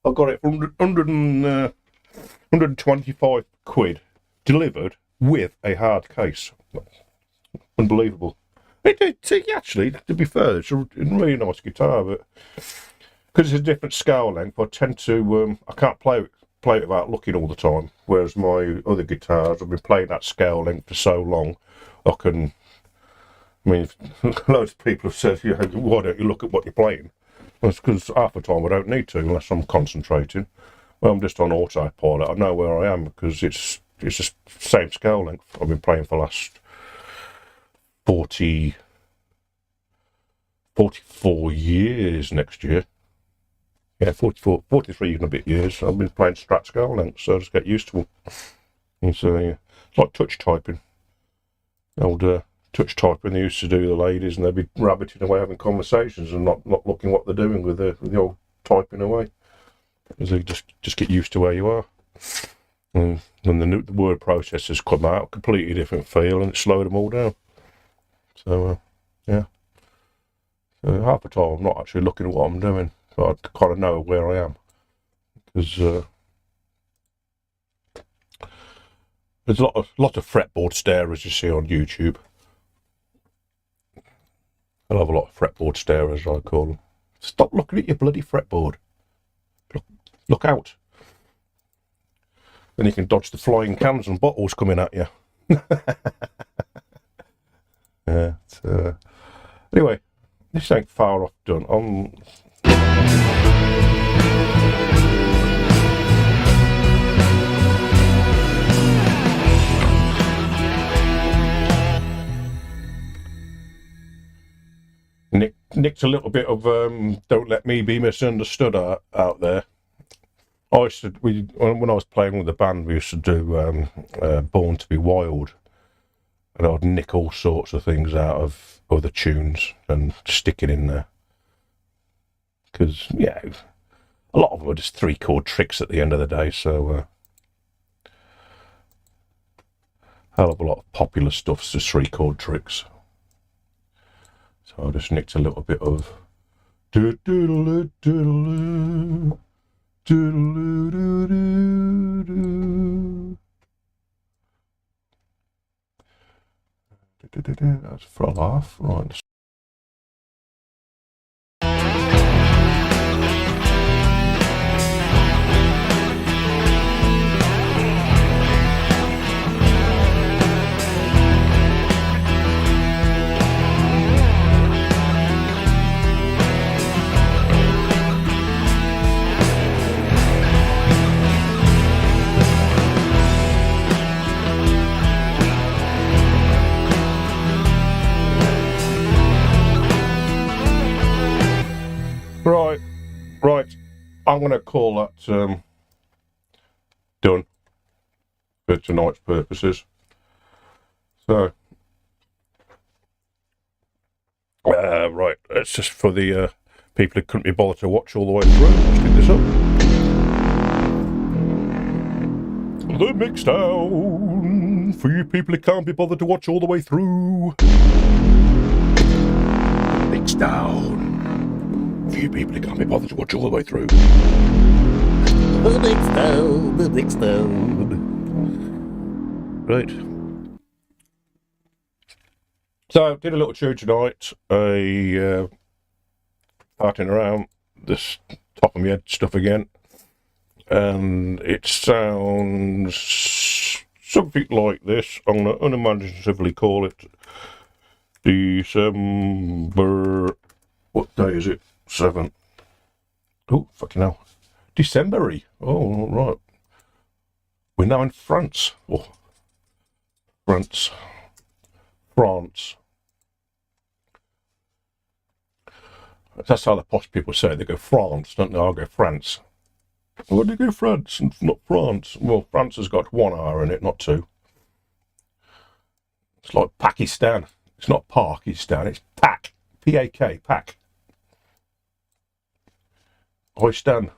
I got it for 125 quid, delivered with a hard case. Unbelievable. Actually, to be fair, it's a really nice guitar, but because it's a different scale length, I tend to, I can't play it without looking all the time, whereas my other guitars, I've been playing that scale length for so long, loads of people have said, why don't you look at what you're playing? Well, it's because half the time I don't need to unless I'm concentrating. Well, I'm just on autopilot. I know where I am because it's the same scale length I've been playing for the last 40 44 years next year. Yeah, 44, 43 and a bit years. I've been playing Strat scale lengths, so I just get used to them. And so, yeah, it's like touch typing. Old touch typing they used to do, the ladies, and they'd be rabbiting away having conversations and not looking what they're doing with the old typing away. Because they just get used to where you are. And the word processors come out, completely different feel, and it slowed them all down. So, yeah. So half the time I'm not actually looking at what I'm doing, but I kind of know where I am. Because there's a lot of fretboard starers you see on YouTube. I love a lot of fretboard starers, I call them. Stop looking at your bloody fretboard. Look out. Then you can dodge the flying cans and bottles coming at you. Yeah. Anyway, this ain't far off done. Nicked a little bit of "Don't Let Me Be Misunderstood" out there. When I was playing with the band, we used to do "Born to Be Wild," and I'd nick all sorts of things out of other tunes and stick it in there. Because, yeah, a lot of them are just 3-chord tricks at the end of the day, so hell of a lot of popular stuff's just 3-chord tricks. So I just nicked a little bit of doodle doodle doodle. That's for a laugh, right? Right, I'm going to call that done for tonight's purposes. So, right, it's just for the people who couldn't be bothered to watch all the way through. Let's pick this up. The Mixdown, for you people who can't be bothered to watch all the way through. Mixdown. For you people who can't be bothered to watch all the way through. The Mixdown. Right. So, did a little tune tonight. Farting around this top of my head stuff again. And it sounds something like this. I'm going to unimaginatively call it December. What day is it? 7. Oh, fucking hell. December-y. Oh, right. We're now in France. Oh, France. That's how the posh people say it. They go France, don't they? I'll go France. Why do you go France and not France? Well, France has got 1 R in it, not 2. It's like Pakistan. It's not Pakistan, it's Pak. P-A-K, Pak. I stand.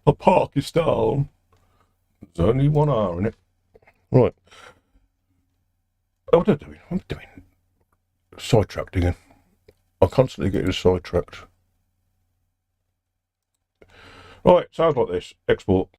Not Pakistan. There's only 1 R in it. Right. What am I doing? I'm doing sidetracked again. I constantly get sidetracked. Right, sounds like this. Export.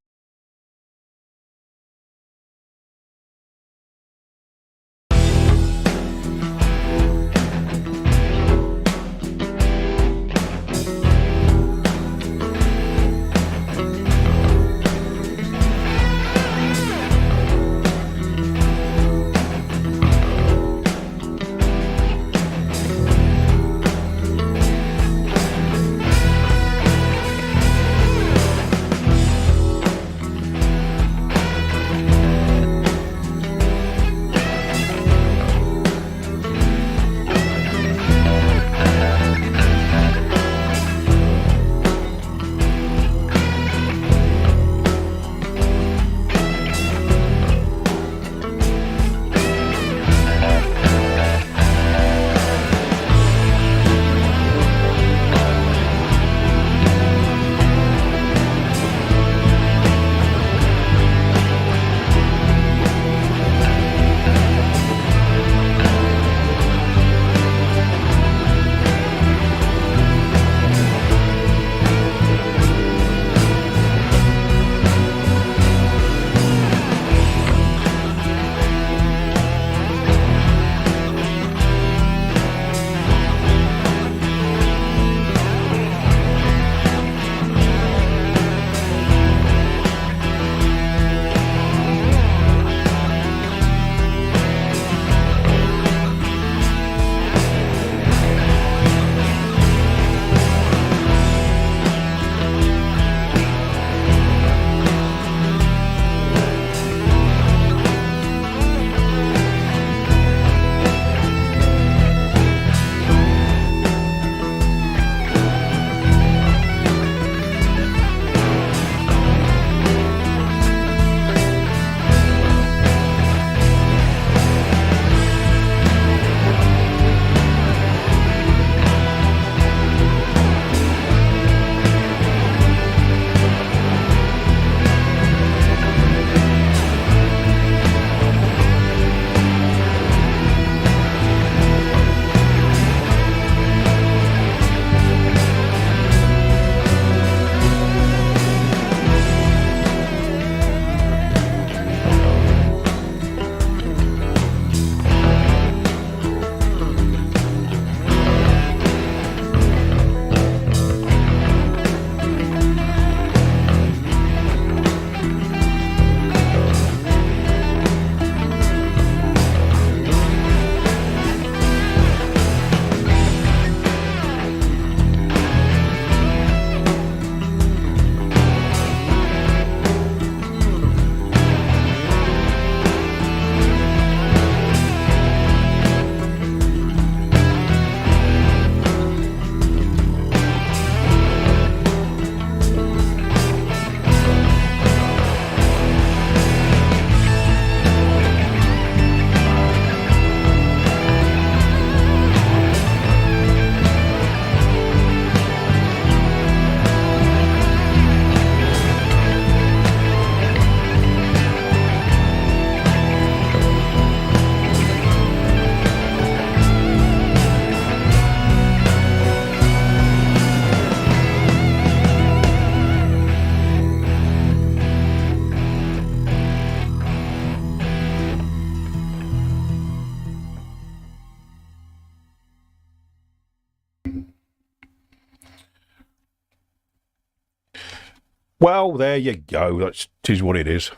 Well, there you go. That's 'tis what it is.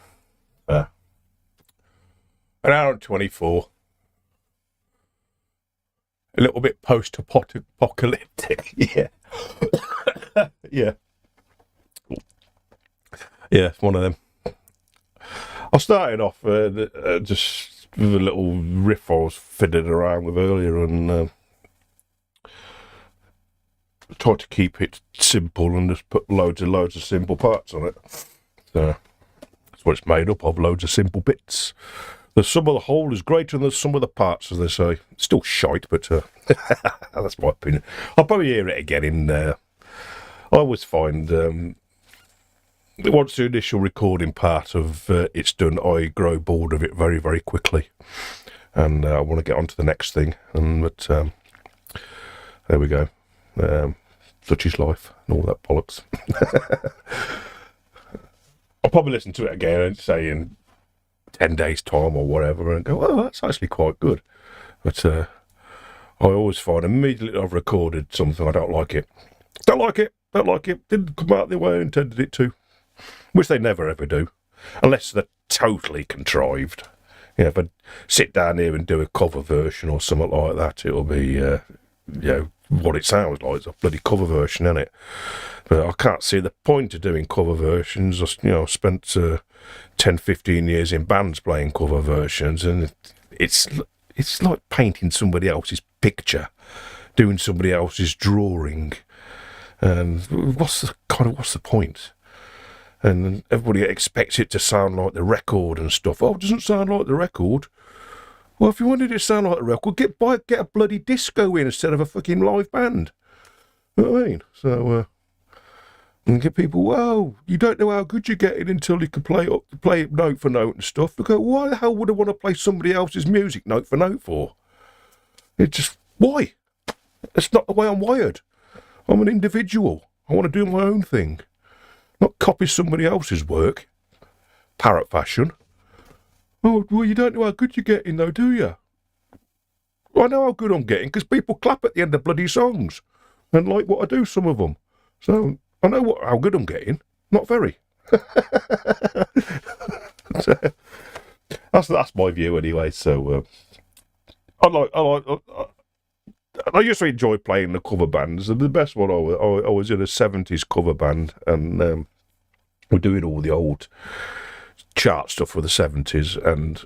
An hour and 24. A little bit post-apocalyptic. Yeah. Yeah. Yeah, it's one of them. I started off just with a little riff I was fiddling around with earlier, and tried to keep it simple and just put loads of simple parts on it. So that's what it's made up of, loads of simple bits. The sum of the whole is greater than the sum of the parts, as they say. It's still shite, but that's my opinion. I'll probably hear it again in I always find once the initial recording part of it's done, I grow bored of it very, very quickly, and I want to get on to the next thing. But there we go. Such is life and all that bollocks. I'll probably listen to it again and say in 10 days' time or whatever, and go, oh, that's actually quite good. But I always find immediately I've recorded something, I don't like it. Don't like it. Didn't come out the way I intended it to. Which they never ever do. Unless they're totally contrived. You know, if I sit down here and do a cover version or something like that, it'll be, what it sounds like. It's a bloody cover version, isn't it? But I can't see the point of doing cover versions. I spent 10, 15 years in bands playing cover versions, and it's like painting somebody else's picture, doing somebody else's drawing. And what's the point? And everybody expects it to sound like the record and stuff. Oh, it doesn't sound like the record. Well, if you wanted it to sound like the record, get a bloody disco in instead of a fucking live band. You know what I mean? So, and get people, well, you don't know how good you're getting until you can play it note for note and stuff. They go, why the hell would I want to play somebody else's music note for note for? Why? That's not the way I'm wired. I'm an individual. I want to do my own thing. Not copy somebody else's work. Parrot fashion. Oh, well, you don't know how good you're getting, though, do you? I know how good I'm getting, because people clap at the end of bloody songs. And like what I do, some of them. So, I know how good I'm getting. Not very. That's my view, anyway. So, I used to enjoy playing the cover bands. The best one I was in a 70s cover band, and we're doing all the old chart stuff for the 70s, and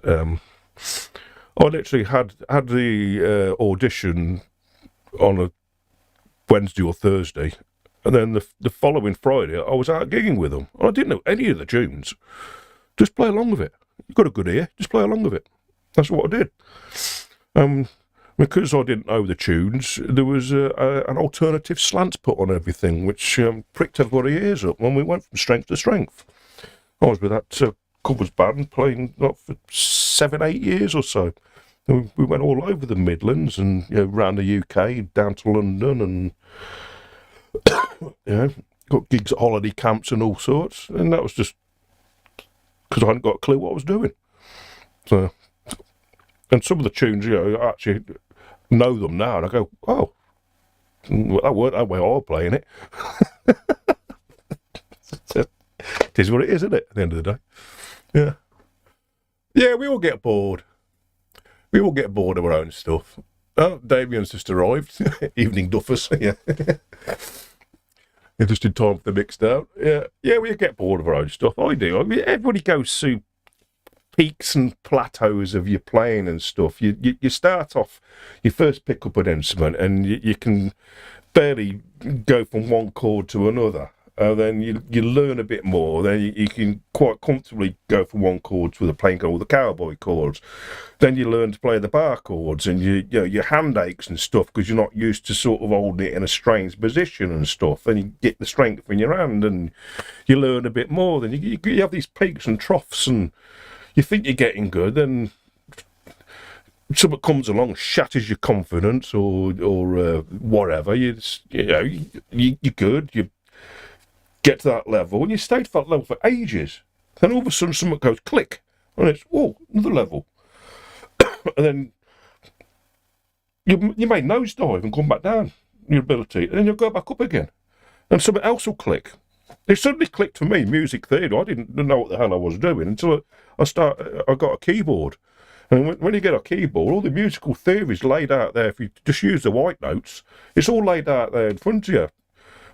I literally had the audition on a Wednesday or Thursday, and then the following Friday I was out gigging with them. I didn't know any of the tunes. Just play along with it. You've got a good ear, just play along with it. That's what I did. Because I didn't know the tunes, there was an alternative slant put on everything, which pricked everybody's ears up when we went from strength to strength. I was with that covers band playing for 7-8 years or so. And we went all over the Midlands and around the UK, down to London, and got gigs at holiday camps and all sorts. And that was just because I hadn't got a clue what I was doing. So, and some of the tunes, I actually know them now, and I go, oh, well, that weren't that way I was playing it. It is what it is, isn't it, at the end of the day? Yeah. Yeah, we all get bored. We all get bored of our own stuff. Oh, Damien's just arrived. Evening duffers, yeah. Just in time for the mix down. Yeah, we get bored of our own stuff. I do. I mean, everybody goes through peaks and plateaus of your playing and stuff. You start off, you first pick up an instrument, and you can barely go from one chord to another. Then you learn a bit more. Then you can quite comfortably go from one chord to playing all the cowboy chords. Then you learn to play the bar chords, and your hand aches and stuff because you're not used to sort of holding it in a strange position and stuff. Then you get the strength in your hand, and you learn a bit more. Then you have these peaks and troughs, and you think you're getting good, then something comes along, shatters your confidence, or whatever. You're good. You get to that level, and you stay to that level for ages. Then all of a sudden, something goes click, and it's another level, and then you may nosedive and come back down your ability, and then you'll go back up again, and something else will click, it suddenly clicked for me, music theory. I didn't know what the hell I was doing until I got a keyboard. And when you get a keyboard, all the musical theory is laid out there. If you just use the white notes, it's all laid out there in front of you.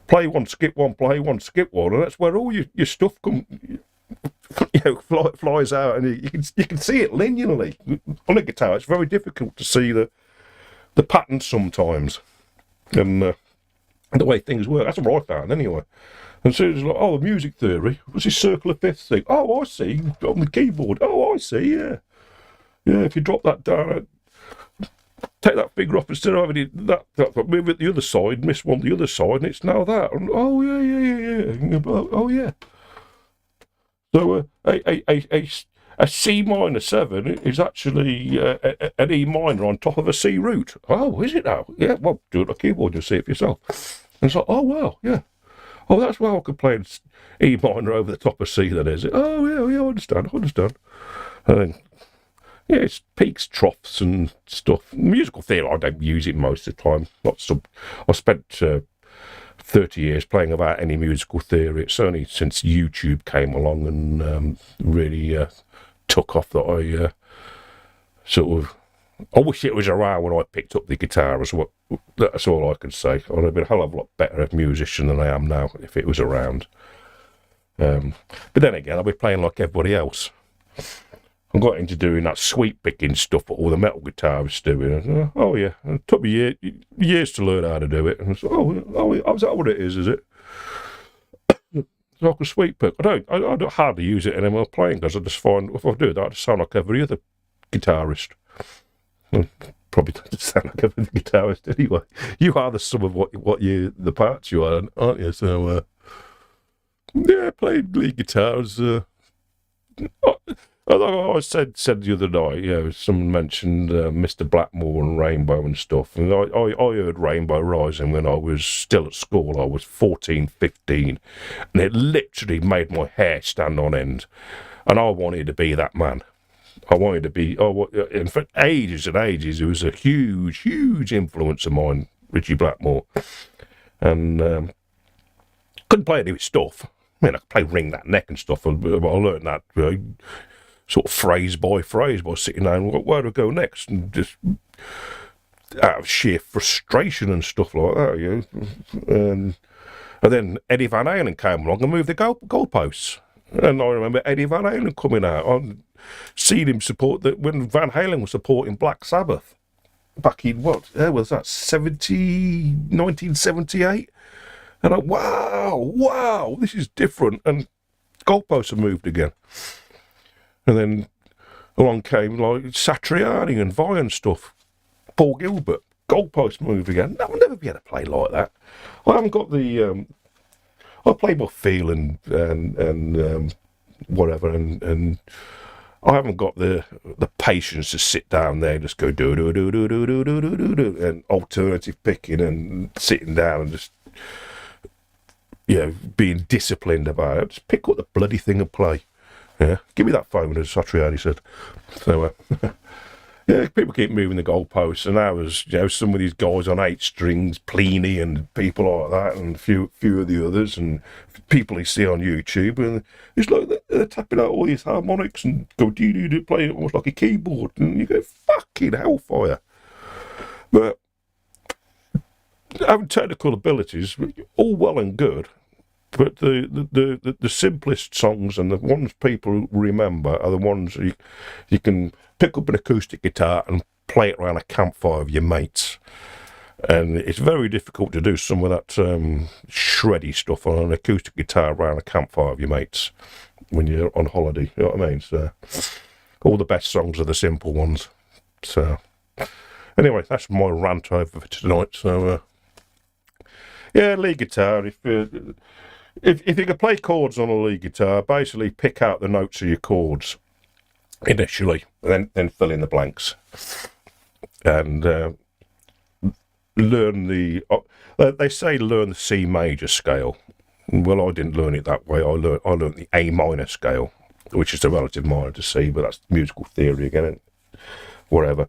Play one, skip one, play one, skip one, and that's where all your stuff flies out, and you can see it linearly. On a guitar, it's very difficult to see the patterns sometimes, and the way things work. That's what I found anyway. And so it's like, oh, the music theory. What's this circle of fifths thing? Oh, I see. On the keyboard. Oh, I see. Yeah. Yeah, if you drop that down, take that finger off instead of having that move it the other side, miss one the other side, and it's now that. And, oh, yeah. Oh, yeah. So a C minor 7 is actually an E minor on top of a C root. Oh, is it now? Yeah, well, do it on a keyboard, you'll see it for yourself. And it's like, oh, wow, yeah. Oh, that's why I could play an E minor over the top of C, then, is it? Oh, yeah, I understand. And then, yeah, it's peaks, troughs, and stuff. Musical theory, I don't use it most of the time. I spent 30 years playing about any musical theory. It's only since YouTube came along and really took off that I I wish it was around when I picked up the guitar. That's all I can say. I'd have been a hell of a lot better a musician than I am now if it was around. But then again, I'll be playing like everybody else. I got into doing that sweep picking stuff that all the metal guitarists doing. And, oh yeah, and it took me years to learn how to do it. And so, is that what it is it? So I can sweep pick. I don't hardly use it anymore playing because I just find if I do that, I just sound like every other guitarist. Probably don't sound like every guitarist anyway. You are the sum of the parts you are, aren't you? So yeah, playing lead guitars. I said the other night, someone mentioned Mr. Blackmore and Rainbow and stuff. And I heard Rainbow Rising when I was still at school. I was 14, 15. And it literally made my hair stand on end. And I wanted to be that man. And for ages and ages, it was a huge, huge influence of mine, Richie Blackmore. And couldn't play any of his stuff. I mean, I could play Ring That Neck and stuff. I learned that, sort of phrase by sitting down, where do I go next? And just out of sheer frustration and stuff like that, And then Eddie Van Halen came along and moved the goalposts. And I remember Eddie Van Halen coming out. I'd seen him support that when Van Halen was supporting Black Sabbath back in was that 1978? And wow, this is different. And goalposts have moved again. And then along came like Satriani and Vi and stuff. Paul Gilbert, goalpost move again. No, I'll never be able to play like that. I haven't got the. I play by feel and whatever, and I haven't got the patience to sit down there and just go do and alternative picking and sitting down and just being disciplined about it. Just pick up the bloody thing and play. Yeah, give me that phone, as Satriani said. So, yeah, people keep moving the goalposts, and now was some of these guys on 8 strings, Pliny and people like that, and a few of the others, and people you see on YouTube, and it's like they're tapping out all these harmonics and go do playing it almost like a keyboard, and you go fucking hellfire. But having technical abilities, all well and good. But the simplest songs and the ones people remember are the ones you can pick up an acoustic guitar and play it around a campfire with your mates. And it's very difficult to do some of that shreddy stuff on an acoustic guitar around a campfire with your mates when you're on holiday. You know what I mean? So all the best songs are the simple ones. So anyway, that's my rant over for tonight. So yeah, lead guitar. If you can play chords on a lead guitar, basically pick out the notes of your chords initially, and then fill in the blanks, and learn they say learn the C major scale. Well, I didn't learn it that way. I learned the A minor scale, which is a relative minor to C, but that's musical theory again, and whatever.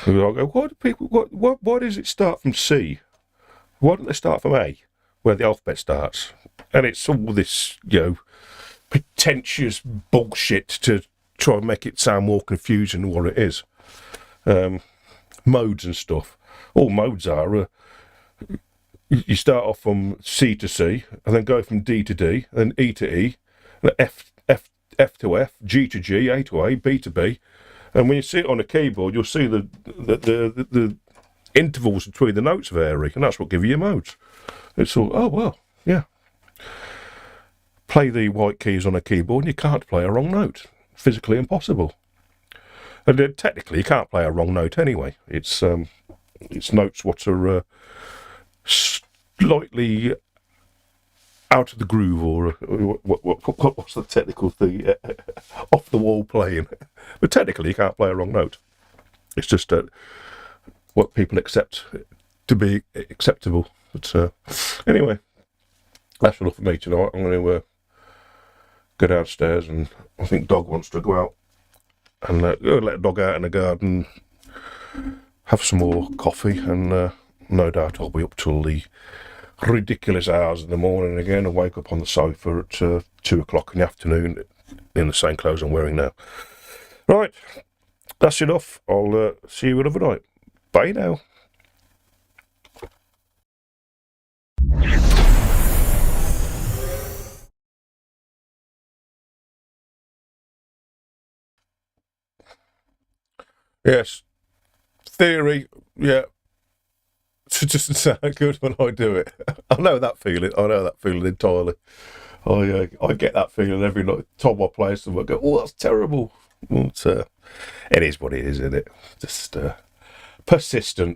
So I go, why does it start from C? Why don't they start from A? where the alphabet starts. And it's all this, pretentious bullshit to try and make it sound more confusing than what it is. Modes and stuff. All modes are, you start off from C to C, and then go from D to D, then E to E, and F to F, G to G, A to A, B to B. And when you see it on a keyboard, you'll see the intervals between the notes vary, and that's what gives you your modes. It's all, oh, well, yeah. Play the white keys on a keyboard and you can't play a wrong note. Physically impossible. And technically you can't play a wrong note anyway. It's notes what are slightly out of the groove, or what's the technical thing? Off the wall playing. But technically you can't play a wrong note. It's just what people accept to be acceptable. But anyway, that's enough for me tonight. I'm going to go downstairs, and I think Dog wants to go out and let the dog out in the garden, have some more coffee, and no doubt I'll be up till the ridiculous hours in the morning again, and wake up on the sofa at 2 o'clock in the afternoon in the same clothes I'm wearing now. Right, that's enough. I'll see you another night. Bye now. Yes, theory, yeah. It doesn't sound good when I do it. I know that feeling. Entirely. I get that feeling every time I play something. I go, oh, that's terrible. But it is what it is, isn't it? Just persistence.